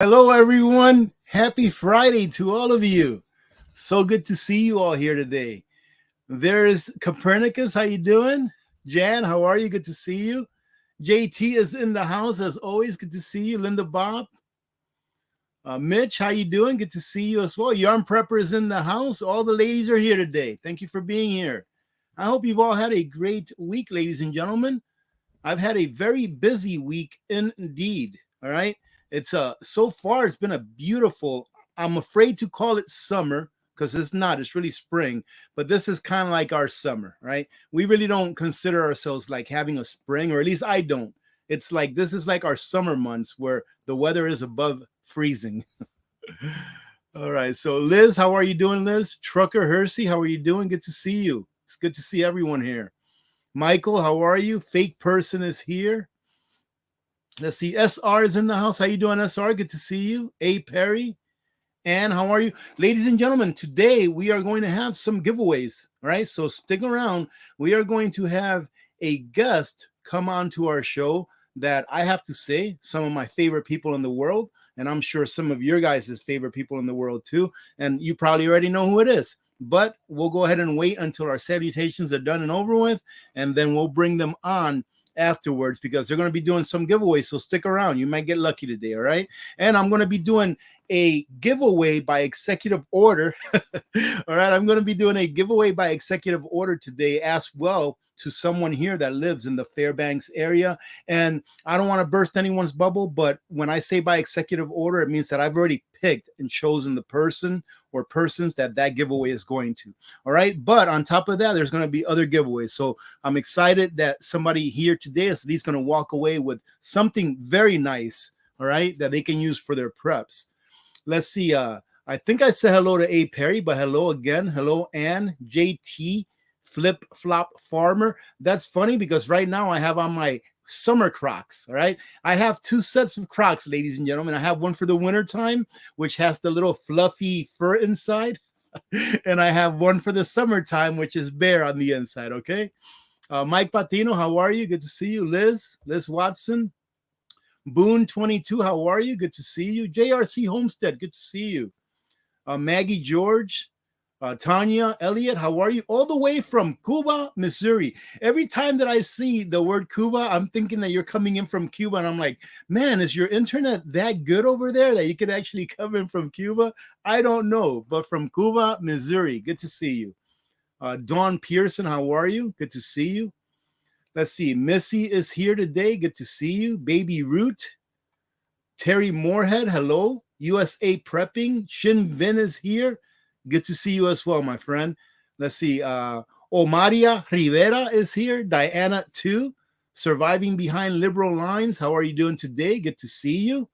Hello, everyone. Happy Friday to all of you. So good to see you all here today. There's Copernicus. How you doing? Jan, how are you? Good to see you. JT is in the house as always. Good to see you. Linda Bob. Mitch, how you doing? Good to see you as well. Yarn Prepper is in the house. All the ladies are here today. Thank you for being here. I hope you've all had a great week, ladies and gentlemen. I've had a very busy week indeed. All right. It's so far it's been a beautiful, I'm afraid to call it summer because it's not, it's really spring, but this is kind of like our summer, right? We really don't consider ourselves like having a spring, or at least I don't. It's like this is like our summer months where the weather is above freezing. All right. So Liz, how are you doing, Liz? Trucker Hersey, how are you doing? Good to see you. It's good to see everyone here. Michael, how are you? Fake person is here. Let's see. SR is in the house. How you doing, SR? Good to see you. A. Perry. And how are you? Ladies and gentlemen, today we are going to have some giveaways, right? So stick around. We are going to have a guest come on to our show that I have to say, some of my favorite people in the world, and I'm sure some of your guys' favorite people in the world too. And you probably already know who it is. But we'll go ahead and wait until our salutations are done and over with, and then we'll bring them on afterwards because they're going to be doing some giveaways. So stick around. You might get lucky today. All right. And I'm going to be doing a giveaway by executive order. All right. I'm going to be doing a giveaway by executive order today as well to someone here that lives in the Fairbanks area. And I don't want to burst anyone's bubble, but when I say by executive order, it means that I've already picked and chosen the person or persons that giveaway is going to. All right. But on top of that, there's going to be other giveaways. So I'm excited that somebody here today is at least going to walk away with something very nice. All right. That they can use for their preps. Let's see. I think I said hello to A. Perry, but hello again. Hello, Ann, JT, Flip Flop Farmer. That's funny because right now I have on my summer Crocs. All right. I have two sets of Crocs, ladies and gentlemen. I have one for the winter time, which has the little fluffy fur inside. And I have one for the summertime, which is bare on the inside. Okay. Mike Patino, how are you? Good to see you. Liz Watson. Boone 22, how are you? Good to see you. JRC Homestead, good to see you. Maggie George, Tanya Elliott, how are you? All the way from Cuba, Missouri. Every time that I see the word Cuba, I'm thinking that you're coming in from Cuba, and I'm like, man, is your internet that good over there that you could actually come in from Cuba? I don't know, but from Cuba, Missouri, good to see you. Dawn Pearson, how are you? Good to see you. Let's see. Missy is here today. Good to see you. Baby Root. Terry Moorhead. Hello. USA Prepping. Shin Vin is here. Good to see you as well, my friend. Let's see. Omaria Rivera is here. Diana too. Surviving Behind Liberal Lines. How are you doing today? Good to see you.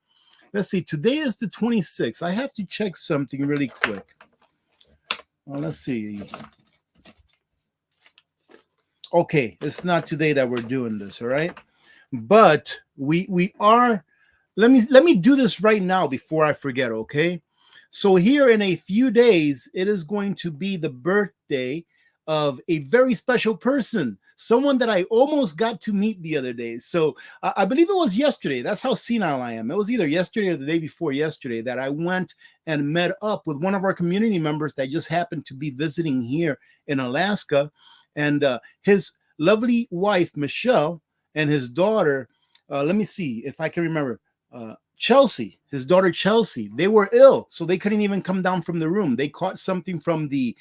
Let's see. Today is the 26th. I have to check something really quick. Let's see. Okay, it's not today that we're doing this, all right? But we are. Let me do this right now before I forget, okay? So here in a few days, it is going to be the birthday of a very special person, someone that I almost got to meet the other day. So I believe it was yesterday. That's how senile I am. It was either yesterday or the day before yesterday that I went and met up with one of our community members that just happened to be visiting here in Alaska. And his lovely wife, Michelle, and his daughter, let me see if I can remember, Chelsea, his daughter Chelsea, they were ill, so they couldn't even come down from the room. They caught something from the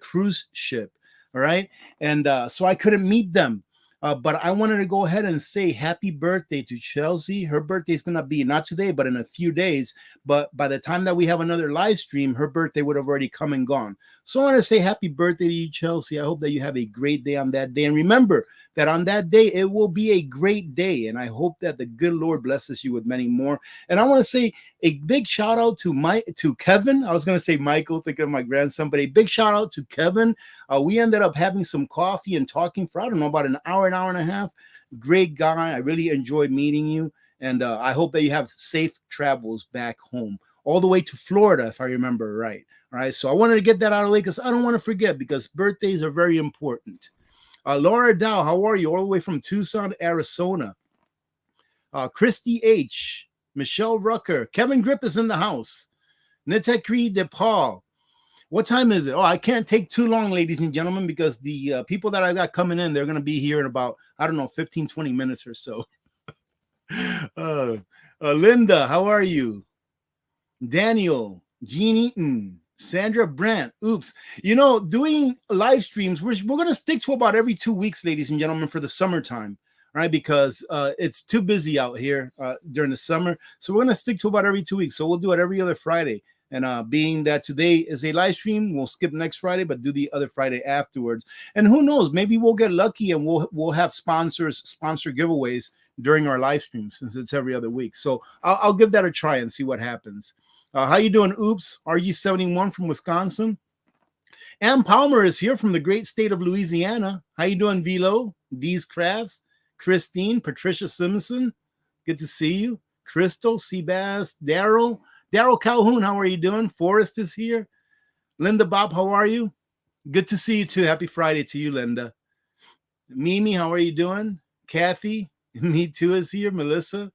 cruise ship, all right? And so I couldn't meet them. But I wanted to go ahead and say happy birthday to Chelsea. Her birthday is going to be not today, but in a few days. But by the time that we have another live stream, her birthday would have already come and gone. So I want to say happy birthday to you, Chelsea. I hope that you have a great day on that day. And remember that on that day, it will be a great day. And I hope that the good Lord blesses you with many more. And I want to say a big shout out to Kevin. I was going to say Michael, thinking of my grandson, but a big shout out to Kevin. We ended up having some coffee and talking for, I don't know, about an hour and a half. Great guy. I really enjoyed meeting you. And I hope that you have safe travels back home, all the way to Florida, if I remember right. All right. So I wanted to get that out of the way because I don't want to forget, because birthdays are very important. Laura Dow, how are you? All the way from Tucson, Arizona. Christy H., Michelle Rucker. Kevin Grip is in the house. Nitekri De Paul. What time is it? Oh, I can't take too long, ladies and gentlemen, because the people that I got coming in, they're going to be here in about, I don't know, 15, 20 minutes or so. Linda, how are you? Daniel, Jean Eaton, Sandra Brandt. Oops. Doing live streams, we're going to stick to about every 2 weeks, ladies and gentlemen, for the summertime, right? Because it's too busy out here during the summer. So we're going to stick to about every 2 weeks. So we'll do it every other Friday. And being that today is a live stream, we'll skip next Friday, but do the other Friday afterwards. And who knows, maybe we'll get lucky and we'll have sponsor giveaways during our live stream, since it's every other week. So I'll give that a try and see what happens. How you doing, Oops? RG71 from Wisconsin. Ann Palmer is here from the great state of Louisiana. How you doing, Velo? D's Crafts. Christine, Patricia Simpson. Good to see you. Crystal, Seabass, Daryl. Daryl Calhoun, how are you doing? Forrest is here. Linda Bob, how are you? Good to see you too. Happy Friday to you, Linda. Mimi, how are you doing? Kathy, me too is here. Melissa.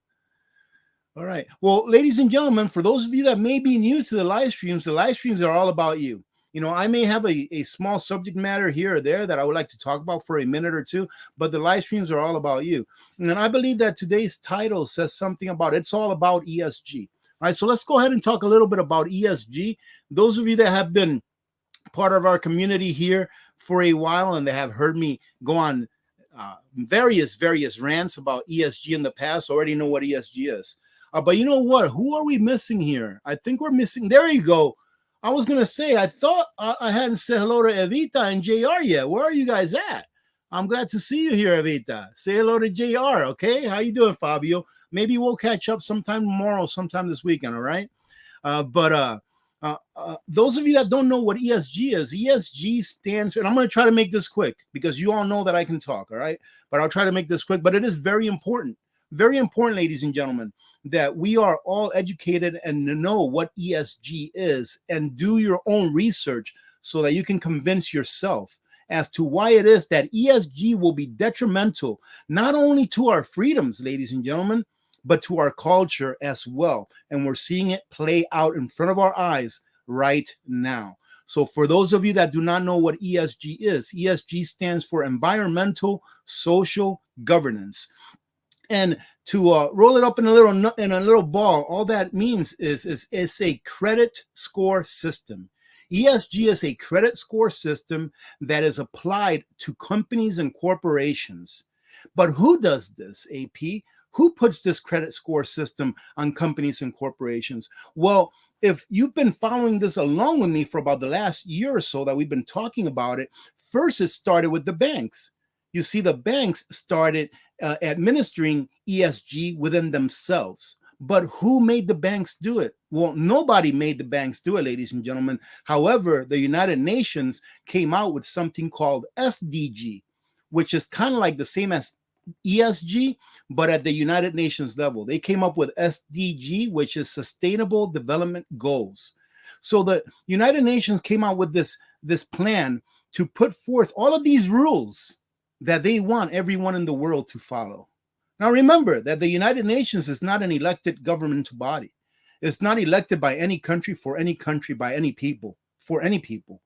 All right. Well, ladies and gentlemen, for those of you that may be new to the live streams are all about you. I may have a small subject matter here or there that I would like to talk about for a minute or two, but the live streams are all about you. And I believe that today's title says something about it's all about ESG. All right, so let's go ahead and talk a little bit about ESG. Those of you that have been part of our community here for a while and that have heard me go on various rants about ESG in the past already know what ESG is. But you know what? Who are we missing here? I think we're missing. There you go. I was going to say, I thought I hadn't said hello to Evita and JR yet. Where are you guys at? I'm glad to see you here, Evita. Say hello to JR, okay? How you doing, Fabio? Maybe we'll catch up sometime tomorrow, sometime this weekend, all right? But those of you that don't know what ESG stands for, and I'm going to try to make this quick because you all know that I can talk, all right? But I'll try to make this quick, but it is very important, ladies and gentlemen, that we are all educated and know what ESG is and do your own research so that you can convince yourself as to why it is that ESG will be detrimental, not only to our freedoms, ladies and gentlemen, but to our culture as well. And we're seeing it play out in front of our eyes right now. So for those of you that do not know what ESG is, ESG stands for environmental, social governance. And to roll it up in a little ball, all that means is it's a credit score system. ESG is a credit score system that is applied to companies and corporations. But who does this, AP? Who puts this credit score system on companies and corporations? Well, if you've been following this along with me for about the last year or so that we've been talking about it, first it started with the banks. You see, the banks started administering ESG within themselves. But who made the banks do it? Well, nobody made the banks do it, ladies and gentlemen. However, the United Nations came out with something called SDG, which is kind of like the same as ESG, but at the United Nations level. They came up with SDG, which is Sustainable Development Goals. So the United Nations came out with this plan to put forth all of these rules that they want everyone in the world to follow. Now, remember that the United Nations is not an elected governmental body. It's not elected by any country, for any country, by any people, for any people.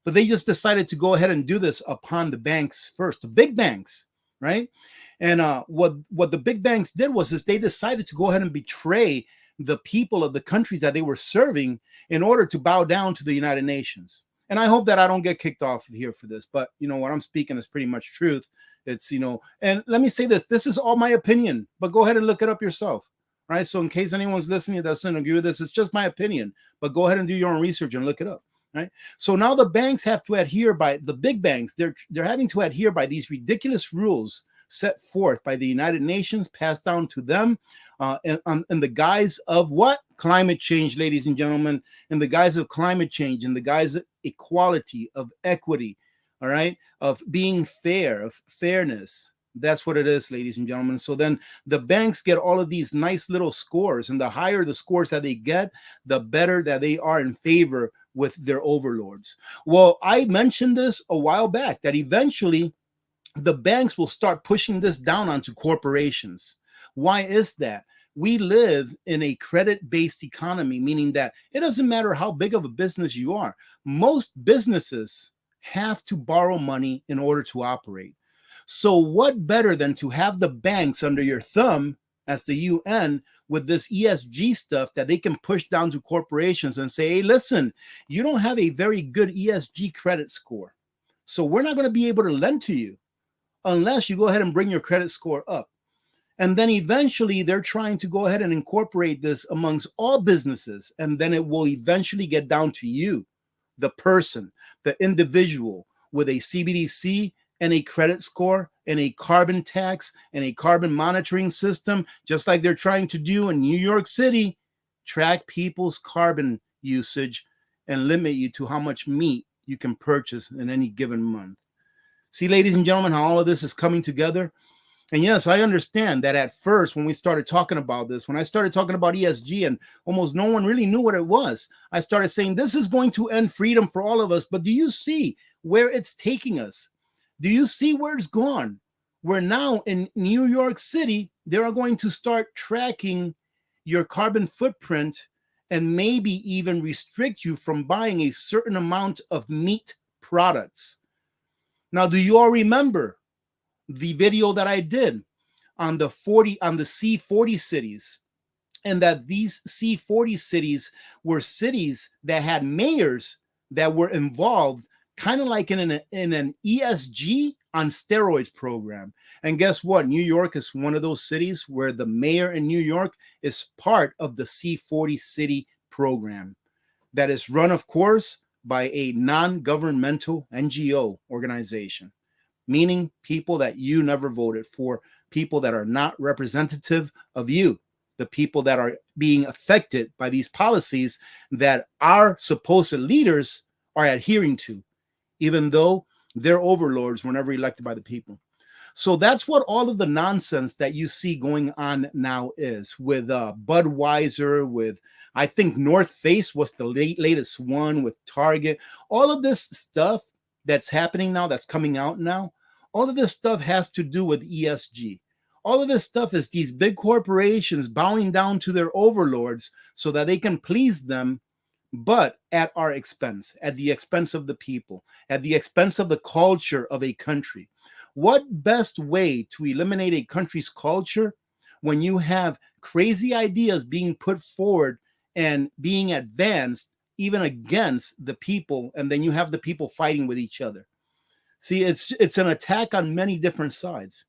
But they just decided to go ahead and do this upon the banks first, the big banks, right? And what the big banks did was they decided to go ahead and betray the people of the countries that they were serving in order to bow down to the United Nations. And I hope that I don't get kicked off here for this, but what I'm speaking is pretty much truth. It's, and let me say this is all my opinion, but go ahead and look it up yourself, right? So in case anyone's listening that doesn't agree with this, it's just my opinion, but go ahead and do your own research and look it up, right? So now the banks have to adhere by, the big banks, they're having to adhere by these ridiculous rules set forth by the United Nations, passed down to them in the guise of what? Climate change, ladies and gentlemen, in the guise of climate change, in the guise of equality, of equity, all right, of being fair, of fairness. That's what it is, ladies and gentlemen. So then the banks get all of these nice little scores, and the higher the scores that they get, the better that they are in favor with their overlords. Well, I mentioned this a while back, that eventually the banks will start pushing this down onto corporations. Why is that? we live in a credit-based economy, meaning that it doesn't matter how big of a business you are. Most businesses have to borrow money in order to operate. So what better than to have the banks under your thumb as the UN with this ESG stuff that they can push down to corporations and say, hey, listen, you don't have a very good ESG credit score. So we're not going to be able to lend to you unless you go ahead and bring your credit score up. And then eventually they're trying to go ahead and incorporate this amongst all businesses. And then it will eventually get down to you, the person, the individual with a CBDC and a credit score and a carbon tax and a carbon monitoring system, just like they're trying to do in New York City, track people's carbon usage and limit you to how much meat you can purchase in any given month. See, ladies and gentlemen, how all of this is coming together. And yes, I understand that at first, when we started talking about this, when I started talking about ESG and almost no one really knew what it was, I started saying this is going to end freedom for all of us. But do you see where it's taking us? Do you see where it's gone? Where now in New York City, they are going to start tracking your carbon footprint and maybe even restrict you from buying a certain amount of meat products. Now, do you all remember the video that I did on the C40 cities, and that these C40 cities were cities that had mayors that were involved kind of like in an ESG on steroids program? And guess what? New York is one of those cities where the mayor in New York is part of the C40 city program that is run, of course, by a non-governmental NGO organization, meaning people that you never voted for, people that are not representative of you, the people that are being affected by these policies that our supposed leaders are adhering to, even though their overlords were never elected by the people. So that's what all of the nonsense that you see going on now is with Budweiser, with I think North Face was the latest one, with Target. All of this stuff that's happening now, that's coming out now, all of this stuff has to do with ESG. All of this stuff is these big corporations bowing down to their overlords so that they can please them, but at our expense, at the expense of the people, at the expense of the culture of a country. What best way to eliminate a country's culture when you have crazy ideas being put forward and being advanced even against the people, and then you have the people fighting with each other? See, it's an attack on many different sides.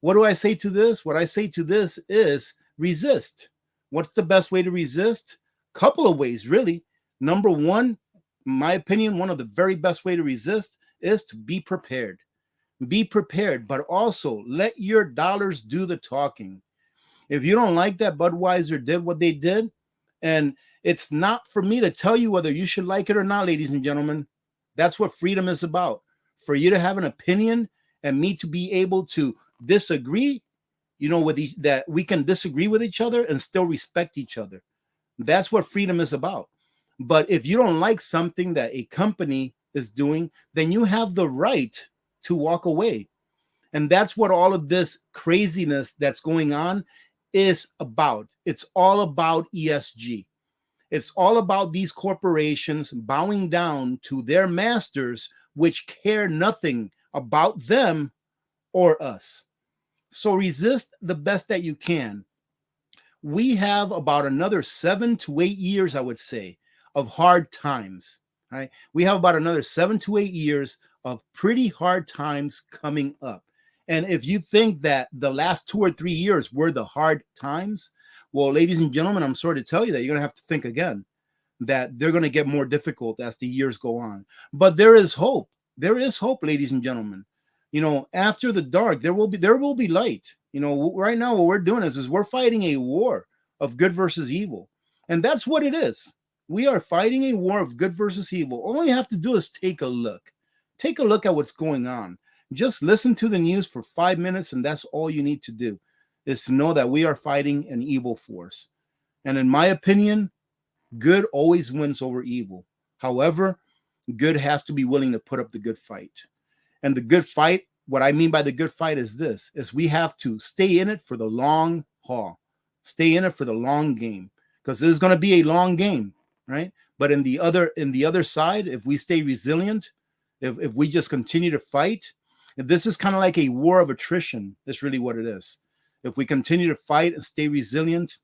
What do I say to this? What I say to this is resist. What's the best way to resist? Couple of ways, really. Number one, in my opinion, one of the very best way to resist is to be prepared. Be prepared, but also let your dollars do the talking. If you don't like that Budweiser did what they did, and it's not for me to tell you whether you should like it or not, ladies and gentlemen. That's what freedom is about. For you to have an opinion and me to be able to disagree, that we can disagree with each other and still respect each other. That's what freedom is about. But if you don't like something that a company is doing, then you have the right to walk away. And that's what all of this craziness that's going on is about. It's all about ESG. It's all about these corporations bowing down to their masters, which care nothing about them or us. So resist the best that you can. We have about another 7 to 8 years, I would say, of hard times. Right? We have about another 7 to 8 years of pretty hard times coming up. And if you think that the last 2 or 3 years were the hard times, well, ladies and gentlemen, I'm sorry to tell you that you're going to have to think again, that they're going to get more difficult as the years go on. But there is hope. There is hope, ladies and gentlemen. After the dark, there will be light. Right now what we're doing is we're fighting a war of good versus evil. And that's what it is. We are fighting a war of good versus evil. All you have to do is take a look. Take a look at what's going on. Just listen to the news for 5 minutes, and that's all you need to do, is to know that we are fighting an evil force. And in my opinion, good always wins over evil. However, good has to be willing to put up the good fight. And the good fight, what I mean by the good fight is this, is we have to stay in it for the long haul. Stay in it for the long game, because this is going to be a long game, right? But in the other side, if we stay resilient, if we just continue to fight, this is kind of like a war of attrition. That's really what it is. If we continue to fight and stay resilient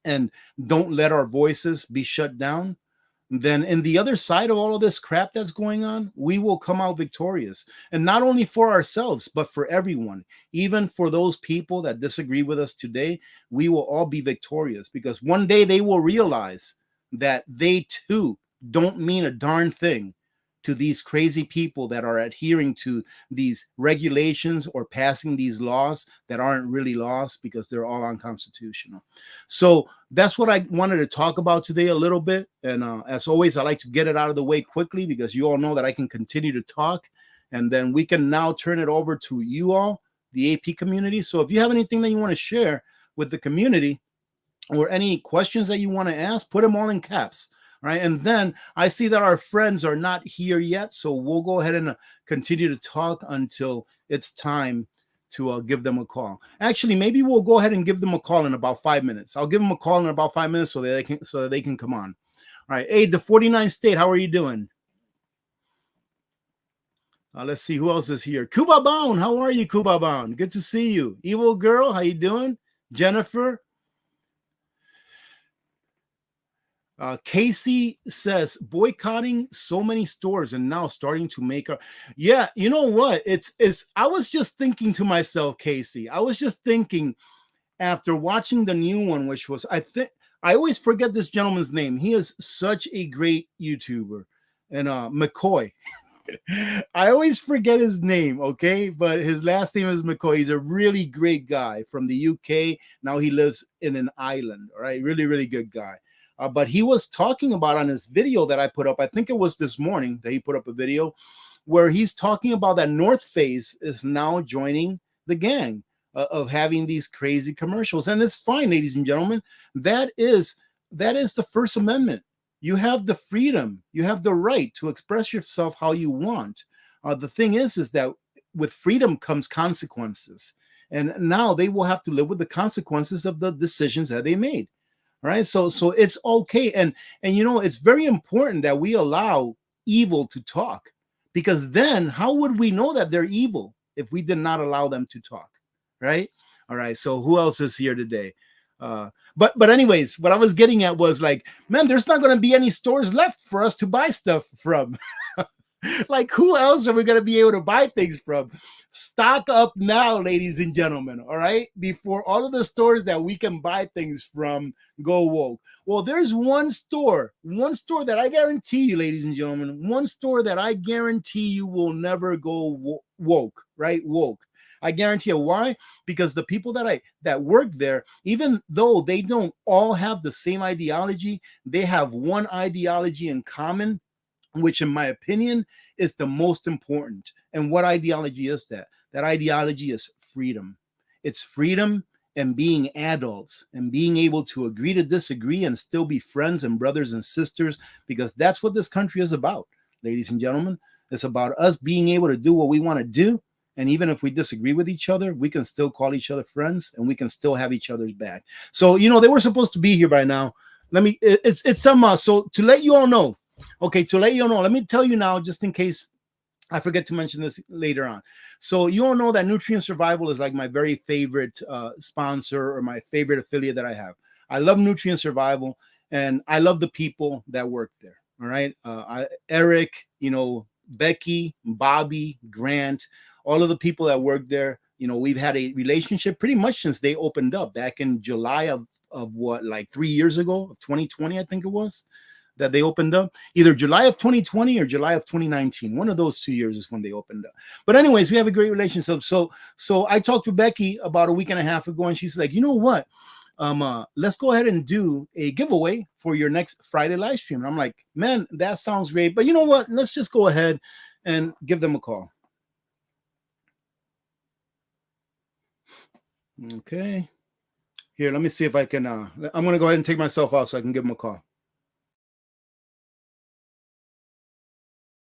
and don't let our voices be shut down, then in the other side of all of this crap that's going on, we will come out victorious. And not only for ourselves, but for everyone. Even for those people that disagree with us today, we will all be victorious, because one day they will realize that they too don't mean a darn thing to these crazy people that are adhering to these regulations or passing these laws that aren't really laws, because they're all unconstitutional. So that's what I wanted to talk about today a little bit. And as always, I like to get it out of the way quickly, because you all know that I can continue to talk, and then we can now turn it over to you all, the AP community. So if you have anything that you want to share with the community, or any questions that you want to ask, put them all in caps. Right. And then I see that our friends are not here yet. So we'll go ahead and continue to talk until it's time to give them a call. Actually, maybe we'll go ahead and give them a call in about 5 minutes. I'll give them a call in about 5 minutes so that they can come on. All right. Hey, the 49th state, how are you doing? Let's see who else is here. Cuba Bound, how are you, Cuba Bound? Good to see you. Evil Girl, how you doing? Jennifer. Casey says boycotting so many stores and now starting to make a. Yeah, you know what? It's. I was just thinking to myself, Casey. I was just thinking after watching the new one, which was, I think I always forget this gentleman's name. He is such a great YouTuber, and McCoy. I always forget his name, okay? But his last name is McCoy. He's a really great guy from the UK. Now he lives in an island, all right? Really, really good guy. But he was talking about on his video that I put up, I think it was this morning that he put up a video where he's talking about that North Face is now joining the gang of having these crazy commercials. And it's fine, ladies and gentlemen. That is the First Amendment. You have the freedom, you have the right to express yourself how you want. The thing is that with freedom comes consequences. And now they will have to live with the consequences of the decisions that they made. Right. So it's okay. And you know, it's very important that we allow evil to talk, because then how would we know that they're evil if we did not allow them to talk? Right. All right. So who else is here today? But anyways, what I was getting at was like, man, there's not going to be any stores left for us to buy stuff from. Like, who else are we going to be able to buy things from? Stock up now, ladies and gentlemen, all right? Before all of the stores that we can buy things from go woke. Well, there's one store that I guarantee you, ladies and gentlemen, one store that I guarantee you will never go woke, right? Woke. I guarantee you. Why? Because the people that work there, even though they don't all have the same ideology, they have one ideology in common, which in my opinion is the most important. And what ideology is that? That ideology is freedom. It's freedom and being adults and being able to agree to disagree and still be friends and brothers and sisters, because that's what this country is about, ladies and gentlemen. It's about us being able to do what we want to do. And even if we disagree with each other, we can still call each other friends and we can still have each other's back. So, you know, they were supposed to be here by now. It's some, so to let you all know, okay, to let you know, let me tell you now, just in case I forget to mention this later on. So you all know that Nutrient Survival is like my very favorite sponsor, or my favorite affiliate that I have. I love Nutrient Survival, and I love the people that work there. All right. Eric, you know, Becky, Bobby, Grant, all of the people that work there, you know, we've had a relationship pretty much since they opened up back in July of what, like 3 years ago, of 2020, I think it was, that they opened up. Either July of 2020 or July of 2019. One of those 2 years is when they opened up. But anyways, we have a great relationship. So I talked to Becky about a week and a half ago, and she's like, you know what? Let's go ahead and do a giveaway for your next Friday live stream. And I'm like, man, that sounds great. But you know what? Let's just go ahead and give them a call. Okay. Here, let me see if I can. I'm going to go ahead and take myself off so I can give them a call.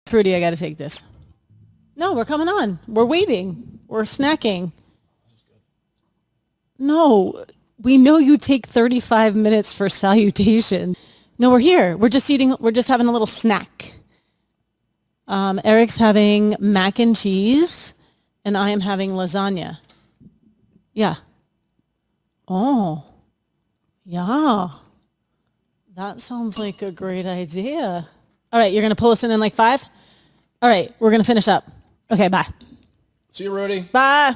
Trudy, I got to take this. No, we're coming on. We're waiting. We're snacking. No, We know you take 35 minutes for salutation. No, we're here. We're just eating. We're just having a little snack. Eric's having mac and cheese, and I am having lasagna. Yeah. Oh. Yeah. That sounds like a great idea. All right, you're going to pull us in like 5? All right, we're going to finish up. Okay, bye. See you, Rudy. Bye.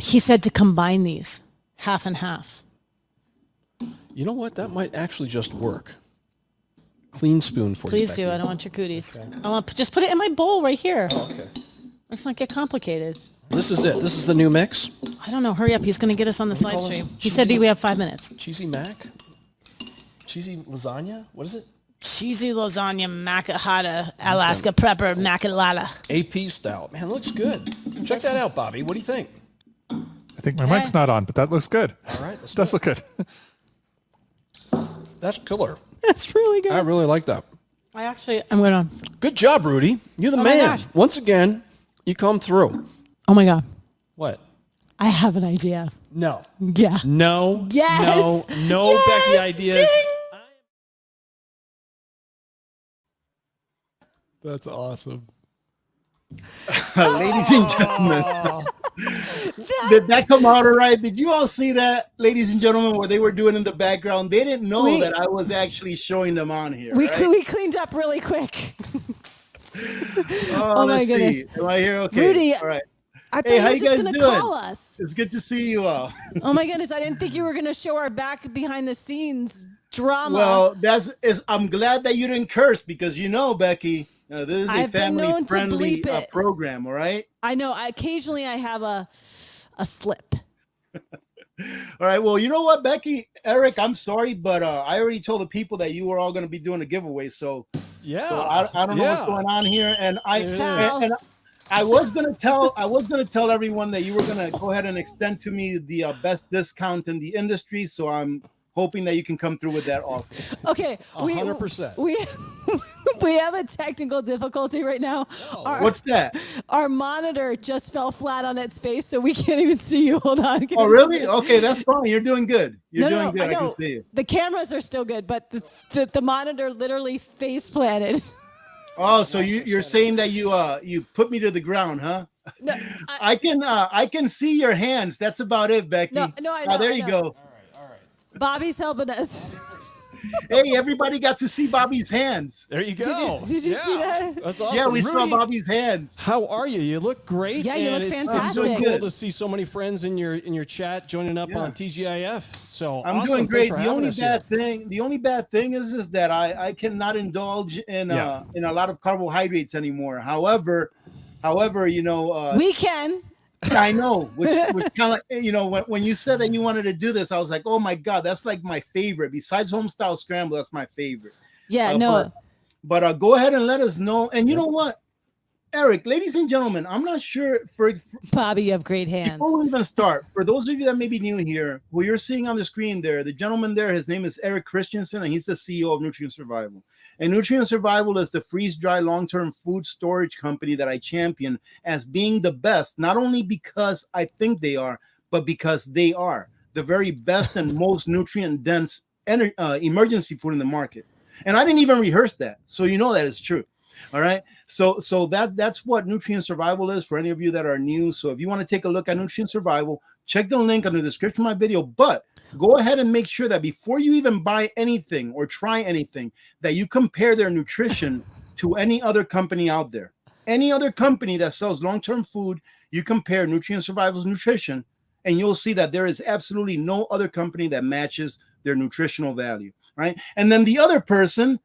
He said to combine these, half and half. You know what? That might actually just work. Clean spoon for you. Please do. I don't want your cooties. Okay. I want just put it in my bowl right here. Oh, okay. Let's not get complicated. This is it. This is the new mix. I don't know. Hurry up. He's going to get us on this live stream. He said we have 5 minutes. Cheesy mac? Cheesy lasagna? What is it? Cheesy lasagna macahata Alaska prepper macalala. AP style. Man, looks good. Check that out, Bobby. What do you think? I think my mic's not on, but that looks good. All right. Does look good. That's killer. That's really good. I really like that. I'm going to. Good job, Rudy. You're the man. Gosh. Once again, you come through. Oh my God. What? I have an idea. No. Yeah. No. Yes. No, Yes. Becky ideas. Ding. That's awesome. Ladies and gentlemen, did that come out all right? Did you all see that, ladies and gentlemen, what they were doing in the background? They didn't know that I was actually showing them on here. We right? cleaned up really quick. Oh, my let's goodness. see. Am I here? Okay. Rudy, all right. I thought Hey, you how were you just guys gonna doing? call us. It's good to see you all. Oh my goodness, I didn't think you were going to show our back behind the scenes drama. Well, I'm glad that you didn't curse because Becky, this is a family-friendly program, all right? I know. Occasionally I have a slip. All right. Well, you know what, Becky, Eric, I'm sorry, but I already told the people that you were all going to be doing a giveaway. So yeah, so I don't know what's going on here, and I was going to tell everyone that you were going to go ahead and extend to me the best discount in the industry. So I'm hoping that you can come through with that offer. Okay, 100%. We have a technical difficulty right now. What's that? Our monitor just fell flat on its face, so we can't even see you. Hold on. Oh, really? Okay, that's fine. You're doing good. You're doing good. I can see you. The cameras are still good, but the monitor literally face planted. Oh, so you're saying that you put me to the ground, huh? No, I can see your hands. That's about it, Becky. No, I know. There you go. All right. Bobby's helping us. Hey, everybody got to see Bobby's hands. There you go. Did you see that? That's awesome. Yeah, we Rudy, saw Bobby's hands. How are you? You look great. Yeah, you look It's fantastic. so cool Good. to see so many friends in your chat joining up on TGIF. So I'm awesome. doing great. Thanks for The having only bad thing is that I cannot indulge in a lot of carbohydrates anymore. However, We can. I know, which kind of when you said that you wanted to do this, I was like, oh my God, that's like my favorite. Besides homestyle scramble, that's my favorite. Yeah, no. But go ahead and let us know. And you know what, Eric, ladies and gentlemen, I'm not sure for Bobby, you have great hands. before we even start, for those of you that may be new here, who you're seeing on the screen there, the gentleman there, his name is Eric Christensen, and he's the CEO of Nutrient Survival. And Nutrient Survival is the freeze-dry long-term food storage company that I champion as being the best, not only because I think they are, but because they are the very best and most nutrient-dense emergency food in the market. And I didn't even rehearse that, so you know that is true. All right. So that's what Nutrient Survival is for any of you that are new. So if you want to take a look at Nutrient Survival, check the link on the description of my video. But go ahead and make sure that before you even buy anything or try anything, that you compare their nutrition to any other company out there. Any other company that sells long-term food, you compare Nutrient Survival's nutrition, and you'll see that there is absolutely no other company that matches their nutritional value. Right. And then the other person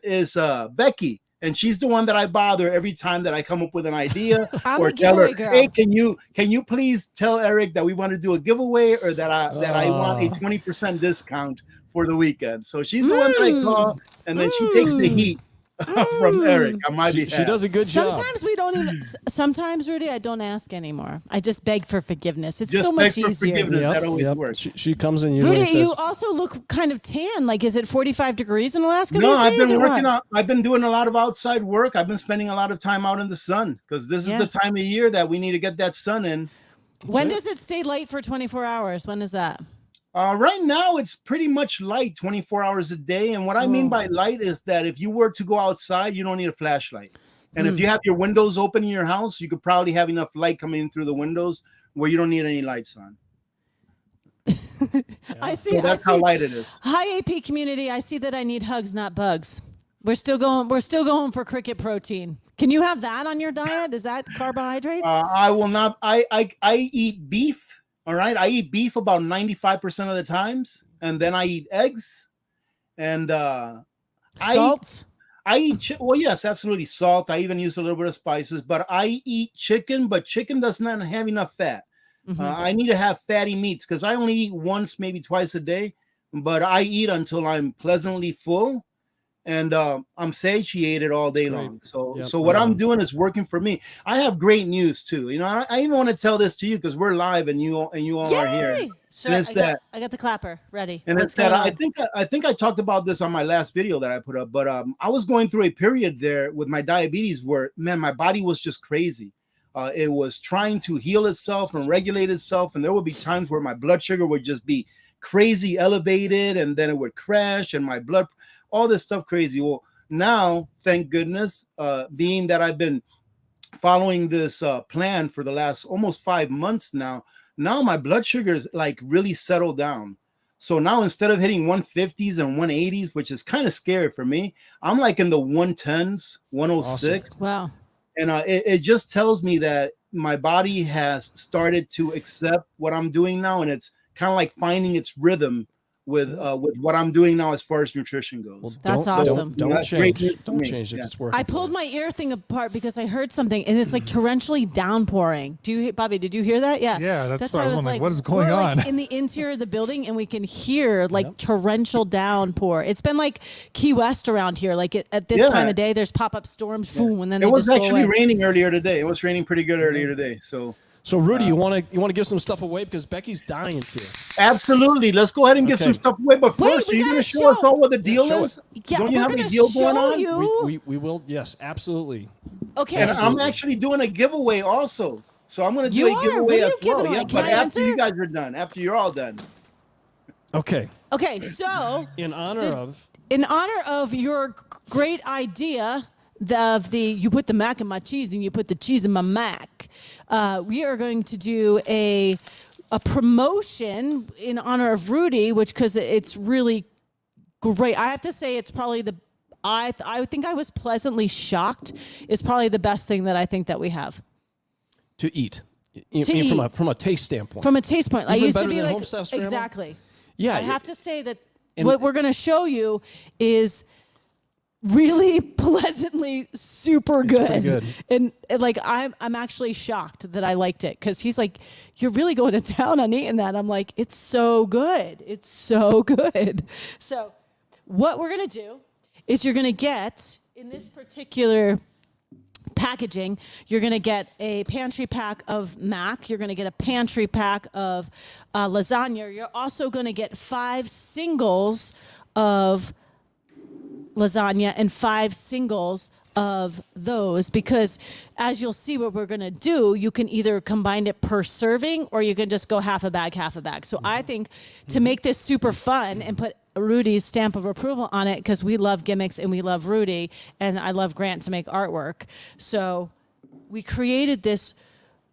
is Becky. And she's the one that I bother every time that I come up with an idea or tell her, hey, can you please tell Eric that we want to do a giveaway or that I want a 20% discount for the weekend. So she's the one that I call, and then she takes the heat from Eric on my behalf. She does a good job. Sometimes we don't even. Sometimes, Rudy, I don't ask anymore. I just beg for forgiveness. It's Just so much beg for easier. forgiveness. That always works. She comes in usually Rudy, and says, you also look kind of tan. Like, is it 45 degrees in Alaska? No, these I've days, been or working what? on. I've been doing a lot of outside work. I've been spending a lot of time out in the sun because this is the time of year that we need to get that sun in. When does it stay light for 24 hours? When is that? Right now, it's pretty much light 24 hours a day. And what I mean by light is that if you were to go outside, you don't need a flashlight. And if you have your windows open in your house, you could probably have enough light coming in through the windows where you don't need any lights on. I see. So that's how light it is. Hi, AP community. I see that I need hugs, not bugs. We're still going for cricket protein. Can you have that on your diet? Is that carbohydrates? I will not. I eat beef. All right. I eat beef about 95% of the times. And then I eat eggs. And Salt? I eat, well, yes, absolutely. Salt. I even use a little bit of spices. But I eat chicken, but chicken does not have enough fat. I need to have fatty meats because I only eat once, maybe twice a day. But I eat until I'm pleasantly full. And I'm satiated all day long. So what I'm doing is working for me. I have great news too. You know, I even want to tell this to you because we're live and you all are here. Sure, and it's I got the clapper ready. And What's it's that going on? I think I talked about this on my last video that I put up. But I was going through a period there with my diabetes where, man, my body was just crazy. It was trying to heal itself and regulate itself. And there would be times where my blood sugar would just be crazy elevated and then it would crash and my blood, all this stuff crazy. Well, now, thank goodness, being that I've been following this plan for the last almost 5 months now my blood sugar is like really settled down. So now instead of hitting 150s and 180s, which is kind of scary for me, I'm like in the 110s, 106. Awesome. Wow. And it just tells me that my body has started to accept what I'm doing now. And it's kind of like finding its rhythm with what I'm doing now as far as nutrition goes. Well, That's awesome. Don't change if it's working. I pulled my ear thing apart because I heard something, and it's like torrentially downpouring. Bobby, did you hear that? Yeah. Yeah, that's why I why was like, what is going we're, on? Like, in the interior of the building, and we can hear like torrential downpour. It's been like Key West around here. Like at this time of day, there's pop-up storms, boom, and then it was just actually go away. raining earlier today. It was raining pretty good earlier today. So Rudy, you want to give some stuff away because Becky's dying to. Absolutely. Let's go ahead and get some stuff away. But first, are you going to show us all what the deal is? Yeah, don't you have any deal going on? We will. Yes, absolutely. Okay. And I'm actually doing a giveaway also. So I'm going to do a giveaway What are as you well. giving Yeah, away? but Can I after answer? you guys are done, after you're all done. Okay. Okay, so In honor of your great idea you put the mac in my cheese and you put the cheese in my mac, we are going to do a promotion in honor of Rudy, which because it's really great. I have to say it's probably I think I was pleasantly shocked. It's probably the best thing that I think that we have to eat. eat. From a taste standpoint. From a taste point, I Even used to better be than like Homestyle Scramble? exactly. Yeah, I have to say that what we're going to show you is really pleasantly super good. pretty good. And like I'm actually shocked that I liked it because he's like, you're really going to town on eating that. I'm like, it's so good. It's so good. So what we're going to do is you're going to get in this particular packaging, you're going to get a pantry pack of mac. You're going to get a pantry pack of lasagna. You're also going to get 5 singles of lasagna and 5 singles of those, because as you'll see what we're going to do, you can either combine it per serving or you can just go half a bag. So I think to make this super fun and put Rudy's stamp of approval on it, because we love gimmicks and we love Rudy and I love Grant to make artwork. So we created this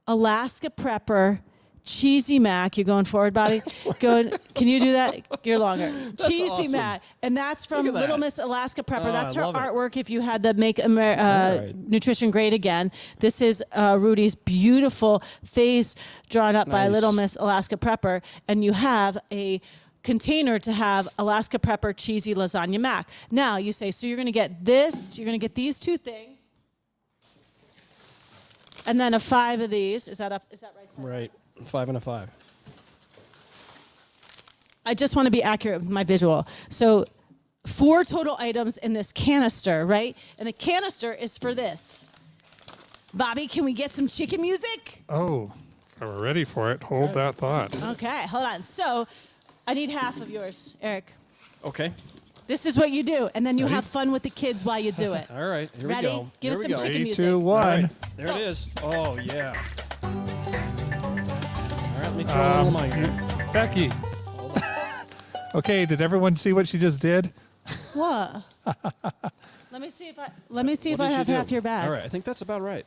Alaska Prepper cheesy mac. You going forward, Bobby? Can you do that? You're longer. Cheesy awesome. mac. And that's from Look at Little that. Miss Alaska Prepper. Oh, That's her I love it. artwork if you had the Make right. Nutrition Great Again. This is Rudy's beautiful face drawn up by Nice. Little Miss Alaska Prepper. And you have a container to have Alaska Prepper cheesy lasagna mac. Now you say, so you're going to get this, you're going to get these 2 things, and then a 5 of these. Is that right? Ted? Right. 5 and a 5. I just want to be accurate with my visual. So 4 total items in this canister, right? And the canister is for this. Bobby, can we get some chicken music? Oh, if I were ready for it, hold that thought. Okay, hold on. So I need half of yours, Eric. Okay. This is what you do, and then you have fun with the kids while you do it. All right. Here Ready? we go. Give us Here we some go. chicken 3, music. 2, 1. All right. There it is. Oh, yeah. Let me throw a little mic here. Becky. Okay, did everyone see what she just did? What? Let me see if I What did have you do? half your bag. All right, I think that's about right.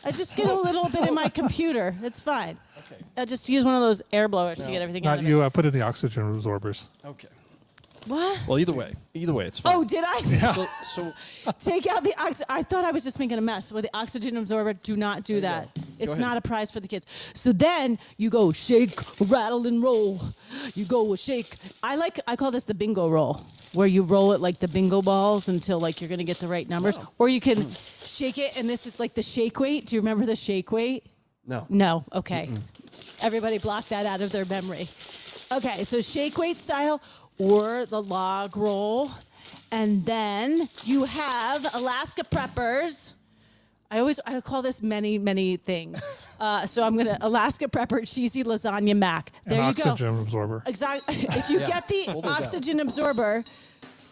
I just get a little bit in my computer. It's fine. Okay. I just use one of those air blowers to No. get everything out Not of you. it. I put in the oxygen absorbers. Okay. What? Well, either way, it's fine. Oh, did I? So Take out the oxygen. I thought I was just making a mess with the oxygen absorber. Do not do that. It's ahead. not a prize for the kids. So then you go shake, rattle, and roll. You go shake. I call this the bingo roll, where you roll it like the bingo balls until like you're gonna get the right numbers. Wow. Or you can shake it, and this is like the shake weight. Do you remember the shake weight? no. No. Okay. Everybody block that out of their memory. Okay, so shake weight style or the log roll. And then you have Alaska Preppers. I call this many, many things. So I'm going to Alaska Prepper cheesy lasagna mac. There An you go. oxygen absorber. Exactly. If you get the pull those out. oxygen absorber,